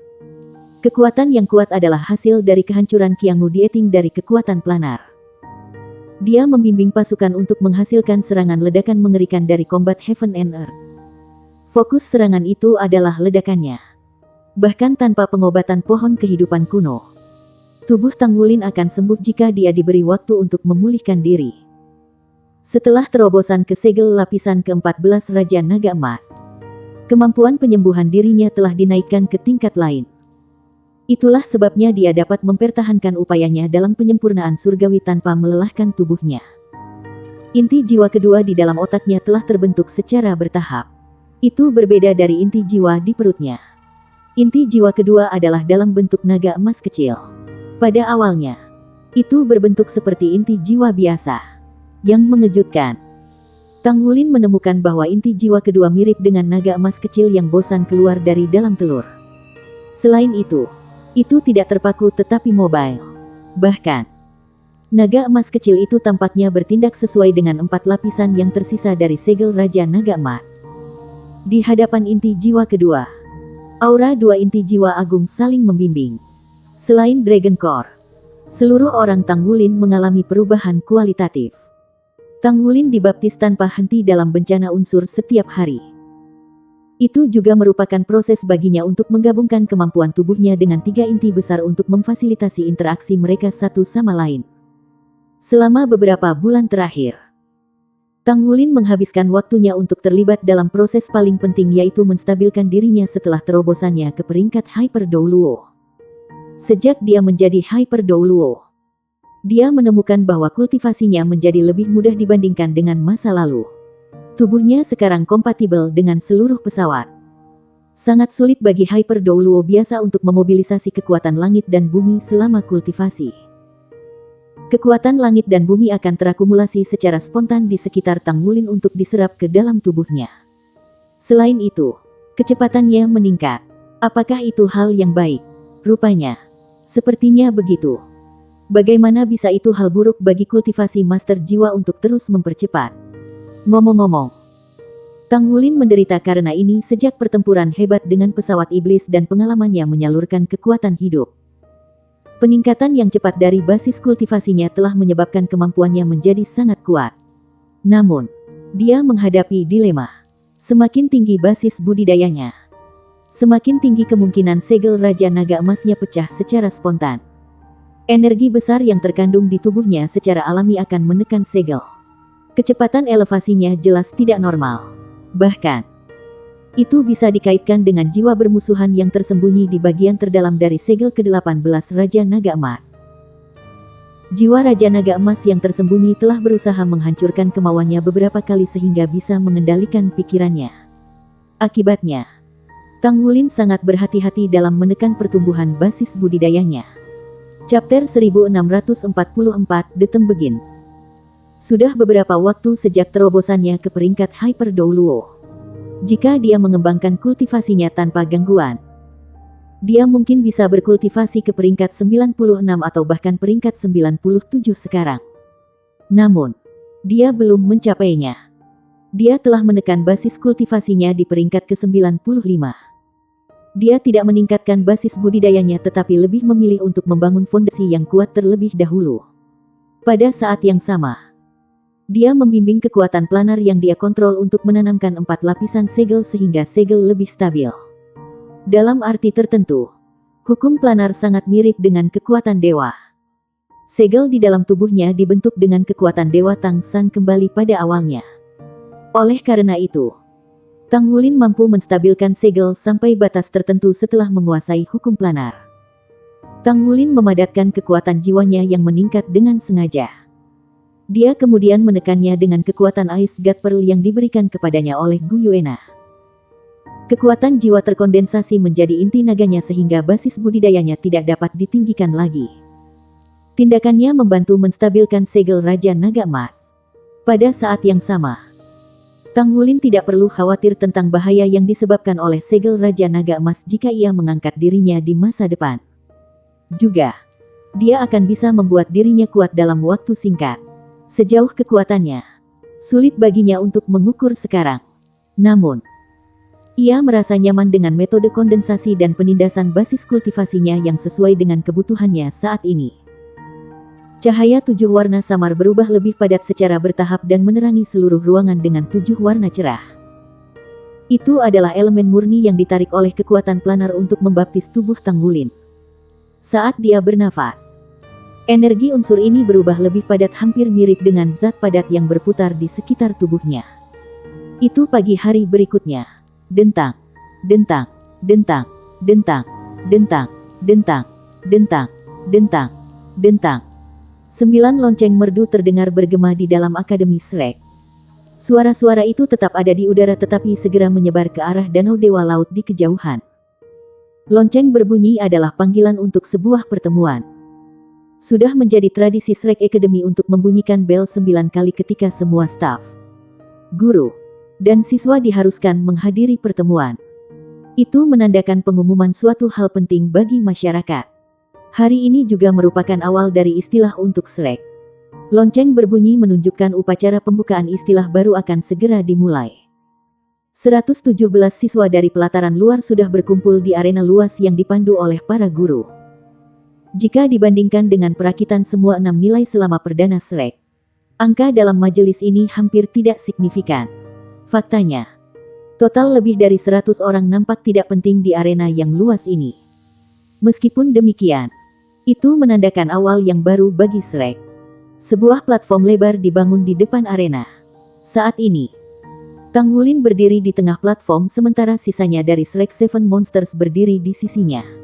Kekuatan yang kuat adalah hasil dari kehancuran Qianghu Dieting dari kekuatan planar. Dia membimbing pasukan untuk menghasilkan serangan ledakan mengerikan dari Combat Heaven and Earth. Fokus serangan itu adalah ledakannya. Bahkan tanpa pengobatan pohon kehidupan kuno, tubuh Tang Wulin akan sembuh jika dia diberi waktu untuk memulihkan diri. Setelah terobosan ke segel lapisan ke-14 Raja Naga Emas, kemampuan penyembuhan dirinya telah dinaikkan ke tingkat lain. Itulah sebabnya dia dapat mempertahankan upayanya dalam penyempurnaan surgawi tanpa melelahkan tubuhnya. Inti jiwa kedua di dalam otaknya telah terbentuk secara bertahap. Itu berbeda dari inti jiwa di perutnya. Inti jiwa kedua adalah dalam bentuk naga emas kecil. Pada awalnya, itu berbentuk seperti inti jiwa biasa. Yang mengejutkan, Tang Wulin menemukan bahwa inti jiwa kedua mirip dengan naga emas kecil yang bosan keluar dari dalam telur. Selain itu tidak terpaku tetapi mobile. Bahkan, naga emas kecil itu tampaknya bertindak sesuai dengan 4 lapisan yang tersisa dari segel Raja Naga Emas. Di hadapan inti jiwa kedua, aura 2 inti jiwa agung saling membimbing. Selain Dragon Core, seluruh orang Tanggulin mengalami perubahan kualitatif. Tanggulin dibaptis tanpa henti dalam bencana unsur setiap hari. Itu juga merupakan proses baginya untuk menggabungkan kemampuan tubuhnya dengan 3 inti besar untuk memfasilitasi interaksi mereka satu sama lain. Selama beberapa bulan terakhir, Tanggulin menghabiskan waktunya untuk terlibat dalam proses paling penting, yaitu menstabilkan dirinya setelah terobosannya ke peringkat Hyper Douluo. Sejak dia menjadi Hyper Douluo, dia menemukan bahwa kultivasinya menjadi lebih mudah dibandingkan dengan masa lalu. Tubuhnya sekarang kompatibel dengan seluruh pesawat. Sangat sulit bagi Hyper Douluo biasa untuk memobilisasi kekuatan langit dan bumi selama kultivasi. Kekuatan langit dan bumi akan terakumulasi secara spontan di sekitar Tanggulin untuk diserap ke dalam tubuhnya. Selain itu, kecepatannya meningkat. Apakah itu hal yang baik? Rupanya, sepertinya begitu. Bagaimana bisa itu hal buruk bagi kultivasi Master Jiwa untuk terus mempercepat? Ngomong-ngomong, Tanggulin menderita karena ini sejak pertempuran hebat dengan pesawat iblis dan pengalamannya menyalurkan kekuatan hidup. Peningkatan yang cepat dari basis kultivasinya telah menyebabkan kemampuannya menjadi sangat kuat. Namun, dia menghadapi dilema. Semakin tinggi basis budidayanya, semakin tinggi kemungkinan segel Raja Naga Emasnya pecah secara spontan. Energi besar yang terkandung di tubuhnya secara alami akan menekan segel. Kecepatan elevasinya jelas tidak normal. Bahkan, itu bisa dikaitkan dengan jiwa bermusuhan yang tersembunyi di bagian terdalam dari segel ke-18 Raja Naga Emas. Jiwa Raja Naga Emas yang tersembunyi telah berusaha menghancurkan kemauannya beberapa kali sehingga bisa mengendalikan pikirannya. Akibatnya, Tanggulin sangat berhati-hati dalam menekan pertumbuhan basis budidayanya. Chapter 1644, The Term Begins. Sudah beberapa waktu sejak terobosannya ke peringkat Hyper Douluo. Jika dia mengembangkan kultivasinya tanpa gangguan, dia mungkin bisa berkultivasi ke peringkat 96 atau bahkan peringkat 97 sekarang. Namun, dia belum mencapainya. Dia telah menekan basis kultivasinya di peringkat ke-95. Dia tidak meningkatkan basis budidayanya tetapi lebih memilih untuk membangun fondasi yang kuat terlebih dahulu. Pada saat yang sama, dia membimbing kekuatan planar yang dia kontrol untuk menanamkan 4 lapisan segel sehingga segel lebih stabil. Dalam arti tertentu, hukum planar sangat mirip dengan kekuatan dewa. Segel di dalam tubuhnya dibentuk dengan kekuatan Dewa Tang San kembali pada awalnya. Oleh karena itu, Tanggulin mampu menstabilkan segel sampai batas tertentu setelah menguasai hukum planar. Tanggulin memadatkan kekuatan jiwanya yang meningkat dengan sengaja. Dia kemudian menekannya dengan kekuatan Ice God Pearl yang diberikan kepadanya oleh Gu Yuena. Kekuatan jiwa terkondensasi menjadi inti naganya sehingga basis budidayanya tidak dapat ditinggikan lagi. Tindakannya membantu menstabilkan segel Raja Naga Emas. Pada saat yang sama, Tanggulin tidak perlu khawatir tentang bahaya yang disebabkan oleh segel Raja Naga Emas jika ia mengangkat dirinya di masa depan. Juga, dia akan bisa membuat dirinya kuat dalam waktu singkat. Sejauh kekuatannya, sulit baginya untuk mengukur sekarang. Namun, ia merasa nyaman dengan metode kondensasi dan penindasan basis kultivasinya yang sesuai dengan kebutuhannya saat ini. Cahaya 7 warna samar berubah lebih padat secara bertahap dan menerangi seluruh ruangan dengan 7 warna cerah. Itu adalah elemen murni yang ditarik oleh kekuatan planar untuk membaptis tubuh Tanggulin. Saat dia bernafas, energi unsur ini berubah lebih padat hampir mirip dengan zat padat yang berputar di sekitar tubuhnya. Itu pagi hari berikutnya. Dentang, dentang, dentang, dentang, dentang, dentang, dentang, dentang, dentang. 9 lonceng merdu terdengar bergema di dalam Akademi Shrek. Suara-suara itu tetap ada di udara tetapi segera menyebar ke arah danau Dewa Laut di kejauhan. Lonceng berbunyi adalah panggilan untuk sebuah pertemuan. Sudah menjadi tradisi Shrek Academy untuk membunyikan bel 9 kali ketika semua staf, guru, dan siswa diharuskan menghadiri pertemuan. Itu menandakan pengumuman suatu hal penting bagi masyarakat. Hari ini juga merupakan awal dari istilah untuk Shrek. Lonceng berbunyi menunjukkan upacara pembukaan istilah baru akan segera dimulai. 117 siswa dari pelataran luar sudah berkumpul di arena luas yang dipandu oleh para guru. Jika dibandingkan dengan perakitan semua 6 nilai selama perdana Shrek, angka dalam majelis ini hampir tidak signifikan. Faktanya, total lebih dari 100 orang nampak tidak penting di arena yang luas ini. Meskipun demikian, itu menandakan awal yang baru bagi Shrek. Sebuah platform lebar dibangun di depan arena. Saat ini, Tang Wulin berdiri di tengah platform sementara sisanya dari Shrek Seven Monsters berdiri di sisinya.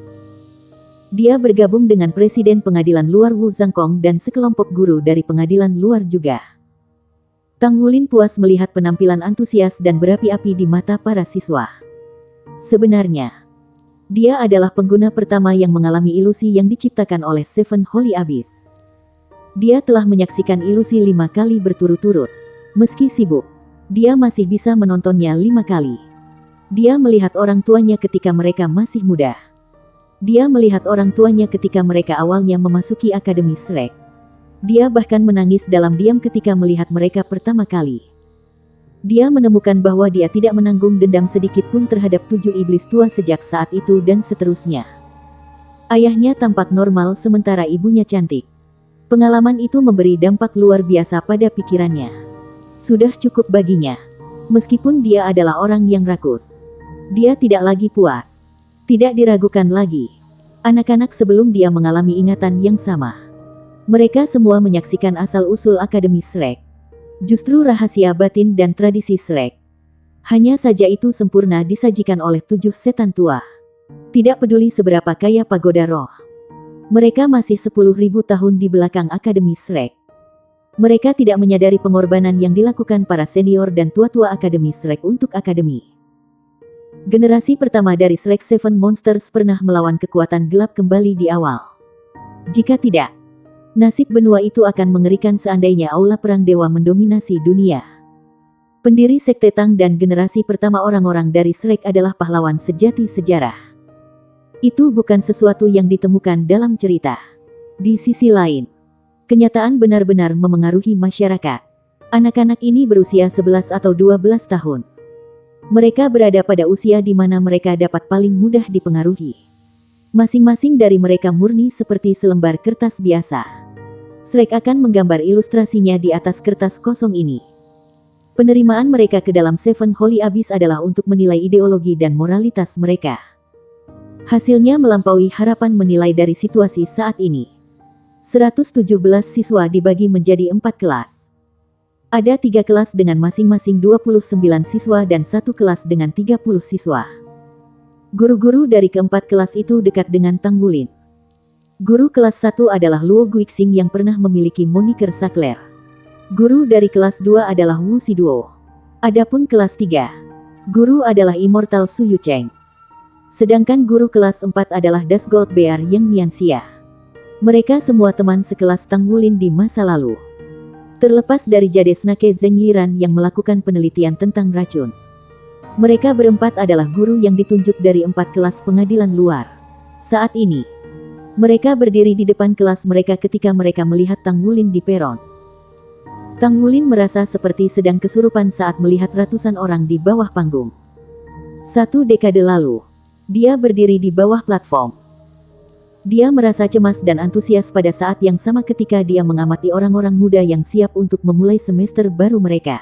Dia bergabung dengan Presiden Pengadilan Luar Wu Zhangkong dan sekelompok guru dari pengadilan luar juga. Tang Wulin puas melihat penampilan antusias dan berapi-api di mata para siswa. Sebenarnya, dia adalah pengguna pertama yang mengalami ilusi yang diciptakan oleh Seven Holy Abyss. Dia telah menyaksikan ilusi 5 kali berturut-turut. Meski sibuk, dia masih bisa menontonnya 5 kali. Dia melihat orang tuanya ketika mereka masih muda. Dia melihat orang tuanya ketika mereka awalnya memasuki Akademi Shrek. Dia bahkan menangis dalam diam ketika melihat mereka pertama kali. Dia menemukan bahwa dia tidak menanggung dendam sedikit pun terhadap 7 iblis tua sejak saat itu dan seterusnya. Ayahnya tampak normal sementara ibunya cantik. Pengalaman itu memberi dampak luar biasa pada pikirannya. Sudah cukup baginya. Meskipun dia adalah orang yang rakus, dia tidak lagi puas. Tidak diragukan lagi. Anak-anak sebelum dia mengalami ingatan yang sama. Mereka semua menyaksikan asal-usul Akademi Shrek. Justru rahasia batin dan tradisi Shrek. Hanya saja itu sempurna disajikan oleh 7 setan tua. Tidak peduli seberapa kaya pagoda roh. Mereka masih 10.000 tahun di belakang Akademi Shrek. Mereka tidak menyadari pengorbanan yang dilakukan para senior dan tua-tua Akademi Shrek untuk Akademi. Generasi pertama dari Shrek Seven Monsters pernah melawan kekuatan gelap kembali di awal. Jika tidak, nasib benua itu akan mengerikan seandainya aula perang dewa mendominasi dunia. Pendiri Sekte Tang dan generasi pertama orang-orang dari Shrek adalah pahlawan sejati sejarah. Itu bukan sesuatu yang ditemukan dalam cerita. Di sisi lain, kenyataan benar-benar memengaruhi masyarakat. Anak-anak ini berusia 11 atau 12 tahun. Mereka berada pada usia di mana mereka dapat paling mudah dipengaruhi. Masing-masing dari mereka murni seperti selembar kertas biasa. Shrek akan menggambar ilustrasinya di atas kertas kosong ini. Penerimaan mereka ke dalam Seven Holy Abyss adalah untuk menilai ideologi dan moralitas mereka. Hasilnya melampaui harapan menilai dari situasi saat ini. 117 siswa dibagi menjadi 4 kelas. Ada 3 kelas dengan masing-masing 29 siswa dan 1 kelas dengan 30 siswa. Guru-guru dari keempat kelas itu dekat dengan Tang Wulin. Guru kelas 1 adalah Luo Guixing yang pernah memiliki moniker Sakler. Guru dari kelas 2 adalah Wu Siduo. Adapun kelas 3, guru adalah Immortal Su Yucheng. Sedangkan guru kelas 4 adalah Das Gold Bear Yang Nianxia. Mereka semua teman sekelas Tang Wulin di masa lalu. Terlepas dari Jade Snake Zheng Yiran yang melakukan penelitian tentang racun. Mereka berempat adalah guru yang ditunjuk dari 4 kelas pengadilan luar. Saat ini, mereka berdiri di depan kelas mereka ketika mereka melihat Tang Wulin di peron. Tang Wulin merasa seperti sedang kesurupan saat melihat ratusan orang di bawah panggung. 1 dekade lalu, dia berdiri di bawah platform. Dia merasa cemas dan antusias pada saat yang sama ketika dia mengamati orang-orang muda yang siap untuk memulai semester baru mereka.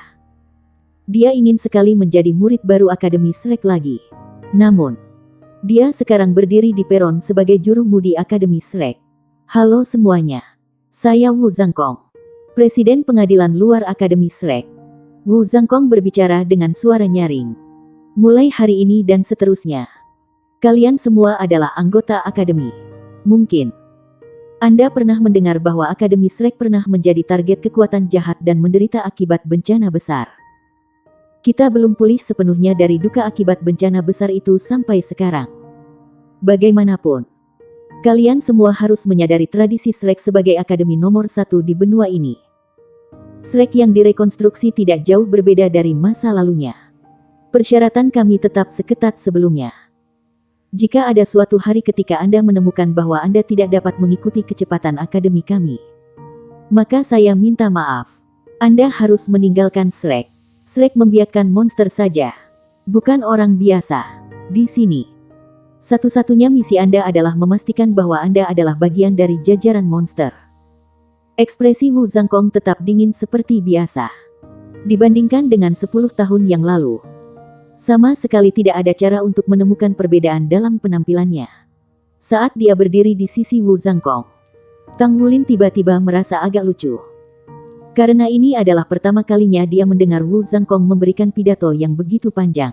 Dia ingin sekali menjadi murid baru Akademi Shrek lagi. Namun, dia sekarang berdiri di peron sebagai juru mudi Akademi Shrek. Halo semuanya. Saya Wu Zhangkong, Presiden Pengadilan Luar Akademi Shrek. Wu Zhangkong berbicara dengan suara nyaring. Mulai hari ini dan seterusnya, kalian semua adalah anggota Akademi. Mungkin Anda pernah mendengar bahwa Akademi Shrek pernah menjadi target kekuatan jahat dan menderita akibat bencana besar. Kita belum pulih sepenuhnya dari duka akibat bencana besar itu sampai sekarang. Bagaimanapun, kalian semua harus menyadari tradisi Shrek sebagai akademi nomor 1 di benua ini. Shrek yang direkonstruksi tidak jauh berbeda dari masa lalunya. Persyaratan kami tetap seketat sebelumnya. Jika ada suatu hari ketika Anda menemukan bahwa Anda tidak dapat mengikuti kecepatan akademi kami, maka saya minta maaf. Anda harus meninggalkan Shrek. Shrek membiarkan monster saja, bukan orang biasa. Di sini, Satu-satunya misi Anda adalah memastikan bahwa Anda adalah bagian dari jajaran monster. Ekspresi Wu Zhangkong tetap dingin seperti biasa. Dibandingkan dengan 10 tahun yang lalu, sama sekali tidak ada cara untuk menemukan perbedaan dalam penampilannya. Saat dia berdiri di sisi Wu Zhangkong, Tang Wulin tiba-tiba merasa agak lucu. Karena ini adalah pertama kalinya dia mendengar Wu Zhangkong memberikan pidato yang begitu panjang.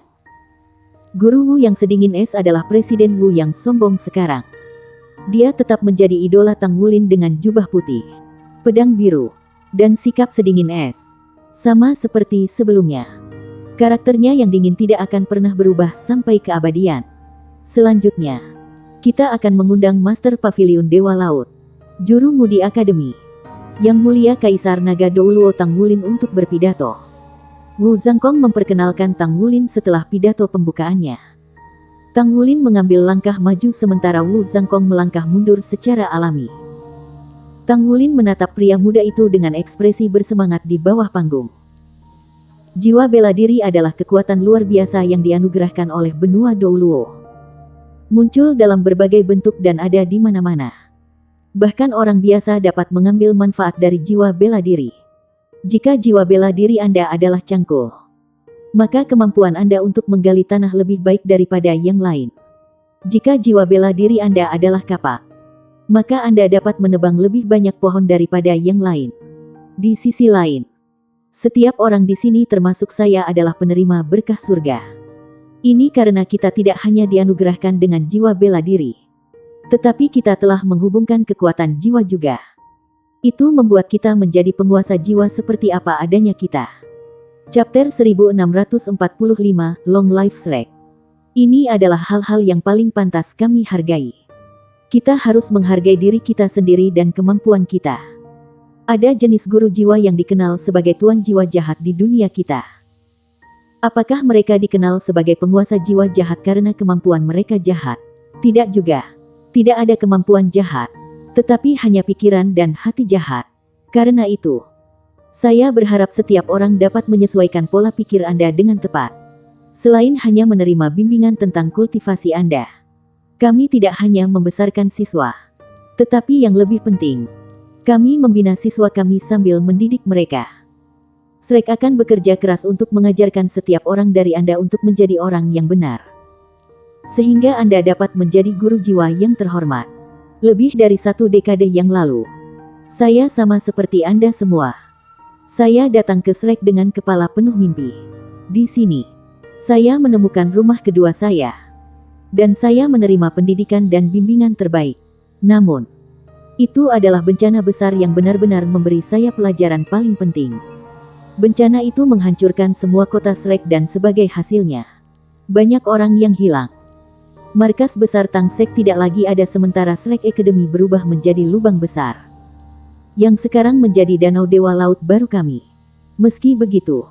Guru Wu yang sedingin es adalah Presiden Wu yang sombong sekarang. Dia tetap menjadi idola Tang Wulin dengan jubah putih, pedang biru, dan sikap sedingin es. Sama seperti sebelumnya. Karakternya yang dingin tidak akan pernah berubah sampai keabadian. Selanjutnya, kita akan mengundang Master Pavilion Dewa Laut, Juru Mudi Akademi, Yang Mulia Kaisar Naga Douluo Tang Wulin untuk berpidato. Wu Zhangkong memperkenalkan Tang Wulin setelah pidato pembukaannya. Tang Wulin mengambil langkah maju sementara Wu Zhangkong melangkah mundur secara alami. Tang Wulin menatap pria muda itu dengan ekspresi bersemangat di bawah panggung. Jiwa bela diri adalah kekuatan luar biasa yang dianugerahkan oleh benua Douluo. Muncul dalam berbagai bentuk dan ada di mana-mana. Bahkan orang biasa dapat mengambil manfaat dari jiwa bela diri. Jika jiwa bela diri Anda adalah cangkul, maka kemampuan Anda untuk menggali tanah lebih baik daripada yang lain. Jika jiwa bela diri Anda adalah kapak, maka Anda dapat menebang lebih banyak pohon daripada yang lain. Di sisi lain, setiap orang di sini termasuk saya adalah penerima berkah surga. Ini karena kita tidak hanya dianugerahkan dengan jiwa bela diri, tetapi kita telah menghubungkan kekuatan jiwa juga. Itu membuat kita menjadi penguasa jiwa seperti apa adanya kita. Chapter 1645, Long Life Shrek. Ini adalah hal-hal yang paling pantas kami hargai. Kita harus menghargai diri kita sendiri dan kemampuan kita. Ada jenis guru jiwa yang dikenal sebagai tuan jiwa jahat di dunia kita. Apakah mereka dikenal sebagai penguasa jiwa jahat karena kemampuan mereka jahat? Tidak juga. Tidak ada kemampuan jahat, tetapi hanya pikiran dan hati jahat. Karena itu, saya berharap setiap orang dapat menyesuaikan pola pikir Anda dengan tepat. Selain hanya menerima bimbingan tentang kultivasi Anda, kami tidak hanya membesarkan siswa, tetapi yang lebih penting, kami membina siswa kami sambil mendidik mereka. Shrek akan bekerja keras untuk mengajarkan setiap orang dari Anda untuk menjadi orang yang benar, sehingga Anda dapat menjadi guru jiwa yang terhormat. Lebih dari 1 dekade yang lalu, saya sama seperti Anda semua. Saya datang ke Shrek dengan kepala penuh mimpi. Di sini, saya menemukan rumah kedua saya. Dan saya menerima pendidikan dan bimbingan terbaik. Namun, itu adalah bencana besar yang benar-benar memberi saya pelajaran paling penting. Bencana itu menghancurkan semua kota Shrek dan sebagai hasilnya, banyak orang yang hilang. Markas besar Tang Sek tidak lagi ada sementara Shrek Academy berubah menjadi lubang besar, yang sekarang menjadi danau dewa laut baru kami. Meski begitu,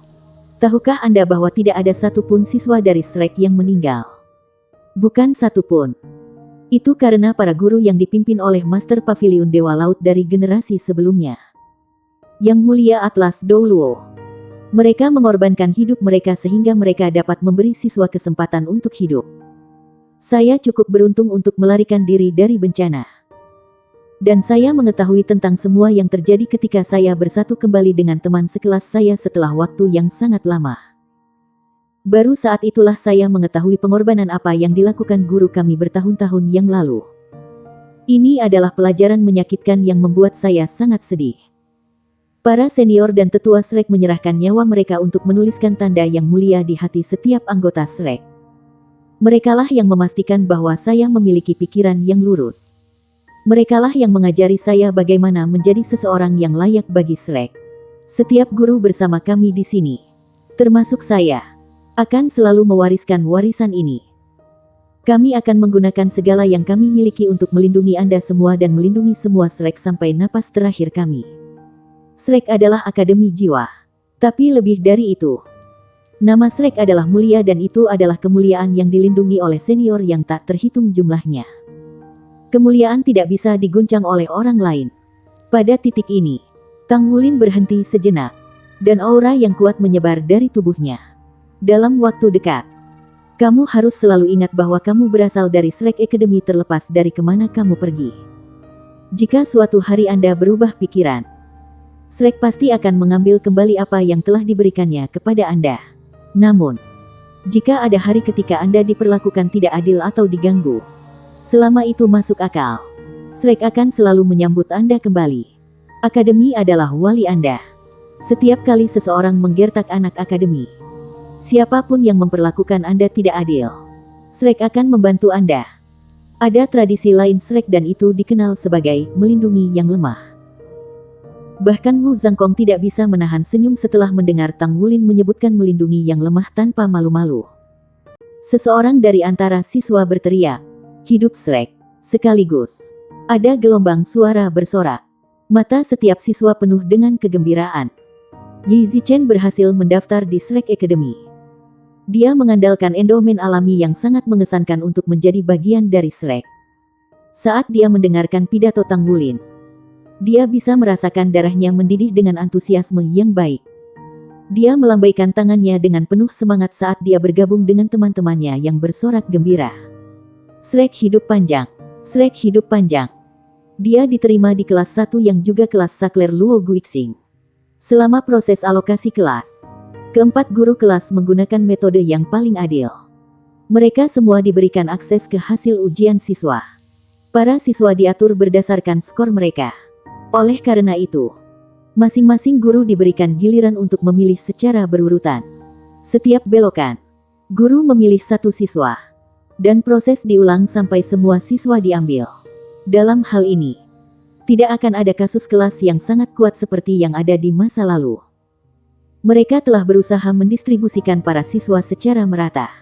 tahukah Anda bahwa tidak ada satupun siswa dari Shrek yang meninggal? Bukan satupun. Itu karena para guru yang dipimpin oleh Master Pavilion Dewa Laut dari generasi sebelumnya. Yang Mulia Atlas Douluo. Mereka mengorbankan hidup mereka sehingga mereka dapat memberi siswa kesempatan untuk hidup. Saya cukup beruntung untuk melarikan diri dari bencana. Dan saya mengetahui tentang semua yang terjadi ketika saya bersatu kembali dengan teman sekelas saya setelah waktu yang sangat lama. Baru saat itulah saya mengetahui pengorbanan apa yang dilakukan guru kami bertahun-tahun yang lalu. Ini adalah pelajaran menyakitkan yang membuat saya sangat sedih. Para senior dan tetua Shrek menyerahkan nyawa mereka untuk menuliskan tanda yang mulia di hati setiap anggota Shrek. Merekalah yang memastikan bahwa saya memiliki pikiran yang lurus. Merekalah yang mengajari saya bagaimana menjadi seseorang yang layak bagi Shrek. Setiap guru bersama kami di sini, termasuk saya, akan selalu mewariskan warisan ini. Kami akan menggunakan segala yang kami miliki untuk melindungi Anda semua dan melindungi semua Shrek sampai napas terakhir kami. Shrek adalah akademi jiwa. Tapi lebih dari itu, nama Shrek adalah mulia dan itu adalah kemuliaan yang dilindungi oleh senior yang tak terhitung jumlahnya. Kemuliaan tidak bisa diguncang oleh orang lain. Pada titik ini, Tang Wulin berhenti sejenak, dan aura yang kuat menyebar dari tubuhnya. Dalam waktu dekat, Kamu harus selalu ingat bahwa kamu berasal dari Shrek Academy terlepas dari kemana kamu pergi. Jika suatu hari Anda berubah pikiran, Shrek pasti akan mengambil kembali apa yang telah diberikannya kepada Anda. Namun, jika ada hari ketika Anda diperlakukan tidak adil atau diganggu, selama itu masuk akal, Shrek akan selalu menyambut Anda kembali. Akademi adalah wali Anda. Setiap kali seseorang menggertak anak akademi, siapapun yang memperlakukan Anda tidak adil, Shrek akan membantu Anda. Ada tradisi lain Shrek dan itu dikenal sebagai melindungi yang lemah. Bahkan Wu Zhangkong tidak bisa menahan senyum setelah mendengar Tang Wulin menyebutkan melindungi yang lemah tanpa malu-malu. Seseorang dari antara siswa berteriak, "Hidup Shrek!" Sekaligus, ada gelombang suara bersorak. Mata setiap siswa penuh dengan kegembiraan. Yi Zichen berhasil mendaftar di Shrek Academy. Dia mengandalkan endomen alami yang sangat mengesankan untuk menjadi bagian dari Shrek. Saat dia mendengarkan pidato Tang Wulin, dia bisa merasakan darahnya mendidih dengan antusiasme yang baik. Dia melambaikan tangannya dengan penuh semangat saat dia bergabung dengan teman-temannya yang bersorak gembira. Shrek hidup panjang! Shrek hidup panjang! Dia diterima di kelas 1 yang juga kelas Sakler Luo Guixing. Selama proses alokasi kelas, keempat guru kelas menggunakan metode yang paling adil. Mereka semua diberikan akses ke hasil ujian siswa. Para siswa diatur berdasarkan skor mereka. Oleh karena itu, masing-masing guru diberikan giliran untuk memilih secara berurutan. Setiap belokan, guru memilih satu siswa, dan proses diulang sampai semua siswa diambil. Dalam hal ini, tidak akan ada kasus kelas yang sangat kuat seperti yang ada di masa lalu. Mereka telah berusaha mendistribusikan para siswa secara merata.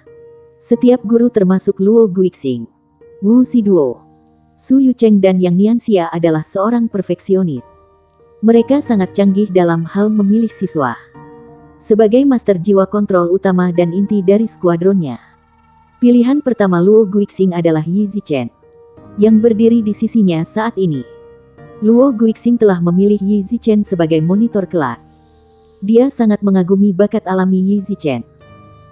Setiap guru termasuk Luo Guixing, Wu Siduo, Su Yucheng dan Yang Nianxia adalah seorang perfeksionis. Mereka sangat canggih dalam hal memilih siswa. Sebagai master jiwa kontrol utama dan inti dari skuadronnya, pilihan pertama Luo Guixing adalah Yi Zichen, yang berdiri di sisinya saat ini. Luo Guixing telah memilih Yi Zichen sebagai monitor kelas. Dia sangat mengagumi bakat alami Yi Zichen.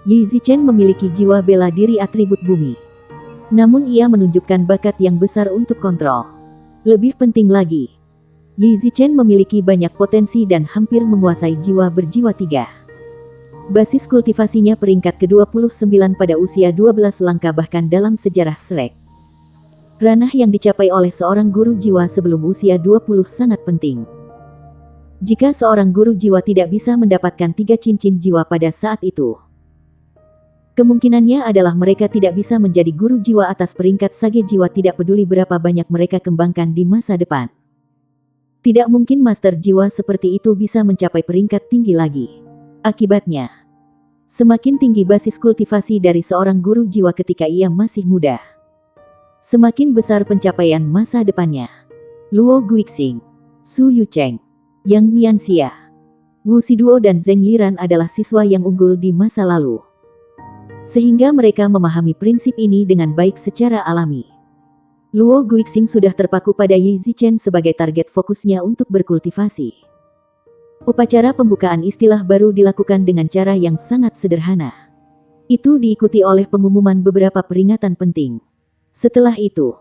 Yi Zichen memiliki jiwa bela diri atribut bumi. Namun ia menunjukkan bakat yang besar untuk kontrol. Lebih penting lagi, Yi Zichen memiliki banyak potensi dan hampir menguasai jiwa berjiwa 3. Basis kultivasinya peringkat ke-29 pada usia 12 langkah bahkan dalam sejarah Shrek. Ranah yang dicapai oleh seorang guru jiwa sebelum usia 20 sangat penting. Jika seorang guru jiwa tidak bisa mendapatkan 3 cincin jiwa pada saat itu, kemungkinannya adalah mereka tidak bisa menjadi guru jiwa atas peringkat sage jiwa tidak peduli berapa banyak mereka kembangkan di masa depan. Tidak mungkin master jiwa seperti itu bisa mencapai peringkat tinggi lagi. Akibatnya, semakin tinggi basis kultivasi dari seorang guru jiwa ketika ia masih muda, semakin besar pencapaian masa depannya. Luo Guixing, Su Yucheng, Yang Nianxia, Wu Siduo dan Zheng Yiran adalah siswa yang unggul di masa lalu. Sehingga mereka memahami prinsip ini dengan baik secara alami. Luo Guixing sudah terpaku pada Yi Zichen sebagai target fokusnya untuk berkultivasi. Upacara pembukaan istilah baru dilakukan dengan cara yang sangat sederhana. Itu diikuti oleh pengumuman beberapa peringatan penting. Setelah itu,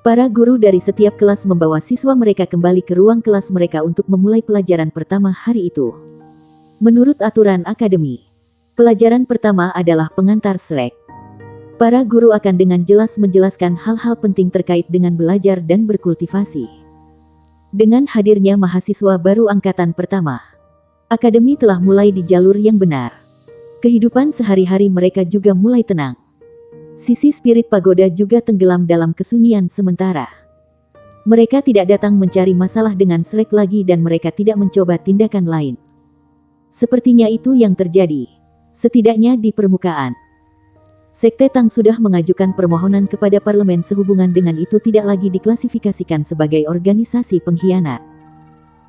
para guru dari setiap kelas membawa siswa mereka kembali ke ruang kelas mereka untuk memulai pelajaran pertama hari itu. Menurut aturan akademi, pelajaran pertama adalah pengantar Shrek. Para guru akan dengan jelas menjelaskan hal-hal penting terkait dengan belajar dan berkultivasi. Dengan hadirnya mahasiswa baru angkatan pertama, akademi telah mulai di jalur yang benar. Kehidupan sehari-hari mereka juga mulai tenang. Sisi spirit pagoda juga tenggelam dalam kesunyian sementara. Mereka tidak datang mencari masalah dengan Shrek lagi dan mereka tidak mencoba tindakan lain. Sepertinya itu yang terjadi, setidaknya di permukaan. Sekte Tang sudah mengajukan permohonan kepada parlemen sehubungan dengan itu tidak lagi diklasifikasikan sebagai organisasi pengkhianat.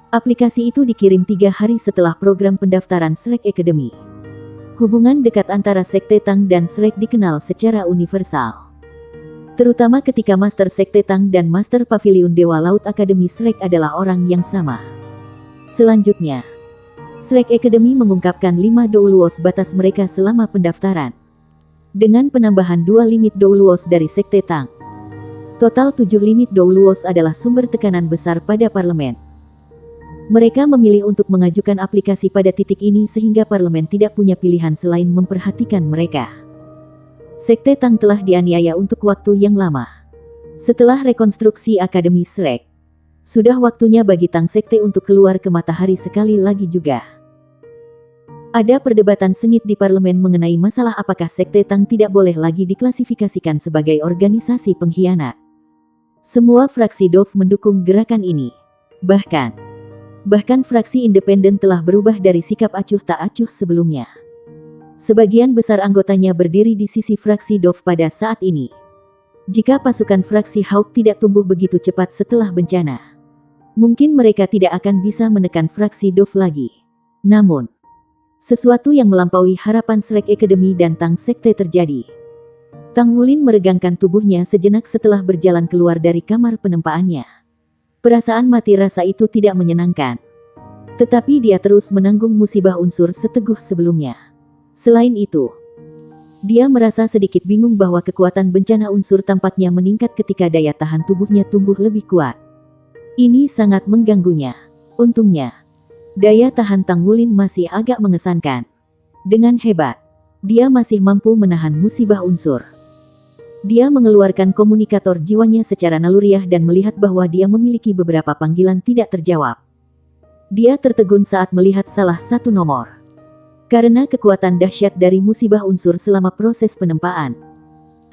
Aplikasi itu dikirim 3 hari setelah program pendaftaran Shrek Academy. Hubungan dekat antara Sekte Tang dan Shrek dikenal secara universal. Terutama ketika Master Sekte Tang dan Master Pavilion Dewa Laut Akademi Shrek adalah orang yang sama. Selanjutnya, Shrek Academy mengungkapkan 5 doulos batas mereka selama pendaftaran. dengan penambahan 2 limit Doulos dari Sekte Tang. Total 7 limit Doulos adalah sumber tekanan besar pada parlemen. Mereka memilih untuk mengajukan aplikasi pada titik ini sehingga parlemen tidak punya pilihan selain memperhatikan mereka. Sekte Tang telah dianiaya untuk waktu yang lama. Setelah rekonstruksi Akademi Shrek, sudah waktunya bagi Tang Sekte untuk keluar ke matahari sekali lagi juga. Ada perdebatan sengit di parlemen mengenai masalah apakah Sekte Tang tidak boleh lagi diklasifikasikan sebagai organisasi pengkhianat. Semua fraksi DOF mendukung gerakan ini. Bahkan fraksi independen telah berubah dari sikap acuh tak acuh sebelumnya. Sebagian besar anggotanya berdiri di sisi fraksi DOF pada saat ini. Jika pasukan fraksi Hawk tidak tumbuh begitu cepat setelah bencana, mungkin mereka tidak akan bisa menekan fraksi DOF lagi. Namun, sesuatu yang melampaui harapan Shrek Academy dan Tang Sekte terjadi. Tang Wulin meregangkan tubuhnya sejenak setelah berjalan keluar dari kamar penempaannya. Perasaan mati rasa itu tidak menyenangkan. Tetapi dia terus menanggung musibah unsur seteguh sebelumnya. Selain itu, dia merasa sedikit bingung bahwa kekuatan bencana unsur tampaknya meningkat ketika daya tahan tubuhnya tumbuh lebih kuat. Ini sangat mengganggunya. Untungnya, daya tahan Tang Wulin masih agak mengesankan. Dengan hebat, dia masih mampu menahan musibah unsur. Dia mengeluarkan komunikator jiwanya secara naluriah dan melihat bahwa dia memiliki beberapa panggilan tidak terjawab. Dia tertegun saat melihat salah satu nomor. Karena kekuatan dahsyat dari musibah unsur selama proses penempaan,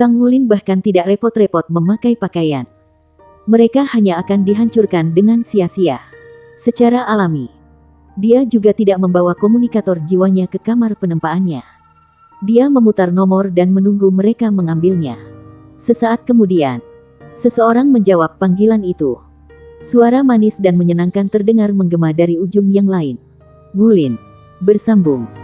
Tang Wulin bahkan tidak repot-repot memakai pakaian. Mereka hanya akan dihancurkan dengan sia-sia. Secara alami, dia juga tidak membawa komunikator jiwanya ke kamar penempaannya. Dia memutar nomor dan menunggu mereka mengambilnya. Sesaat kemudian, seseorang menjawab panggilan itu. Suara manis dan menyenangkan terdengar menggema dari ujung yang lain. Wulin, bersambung.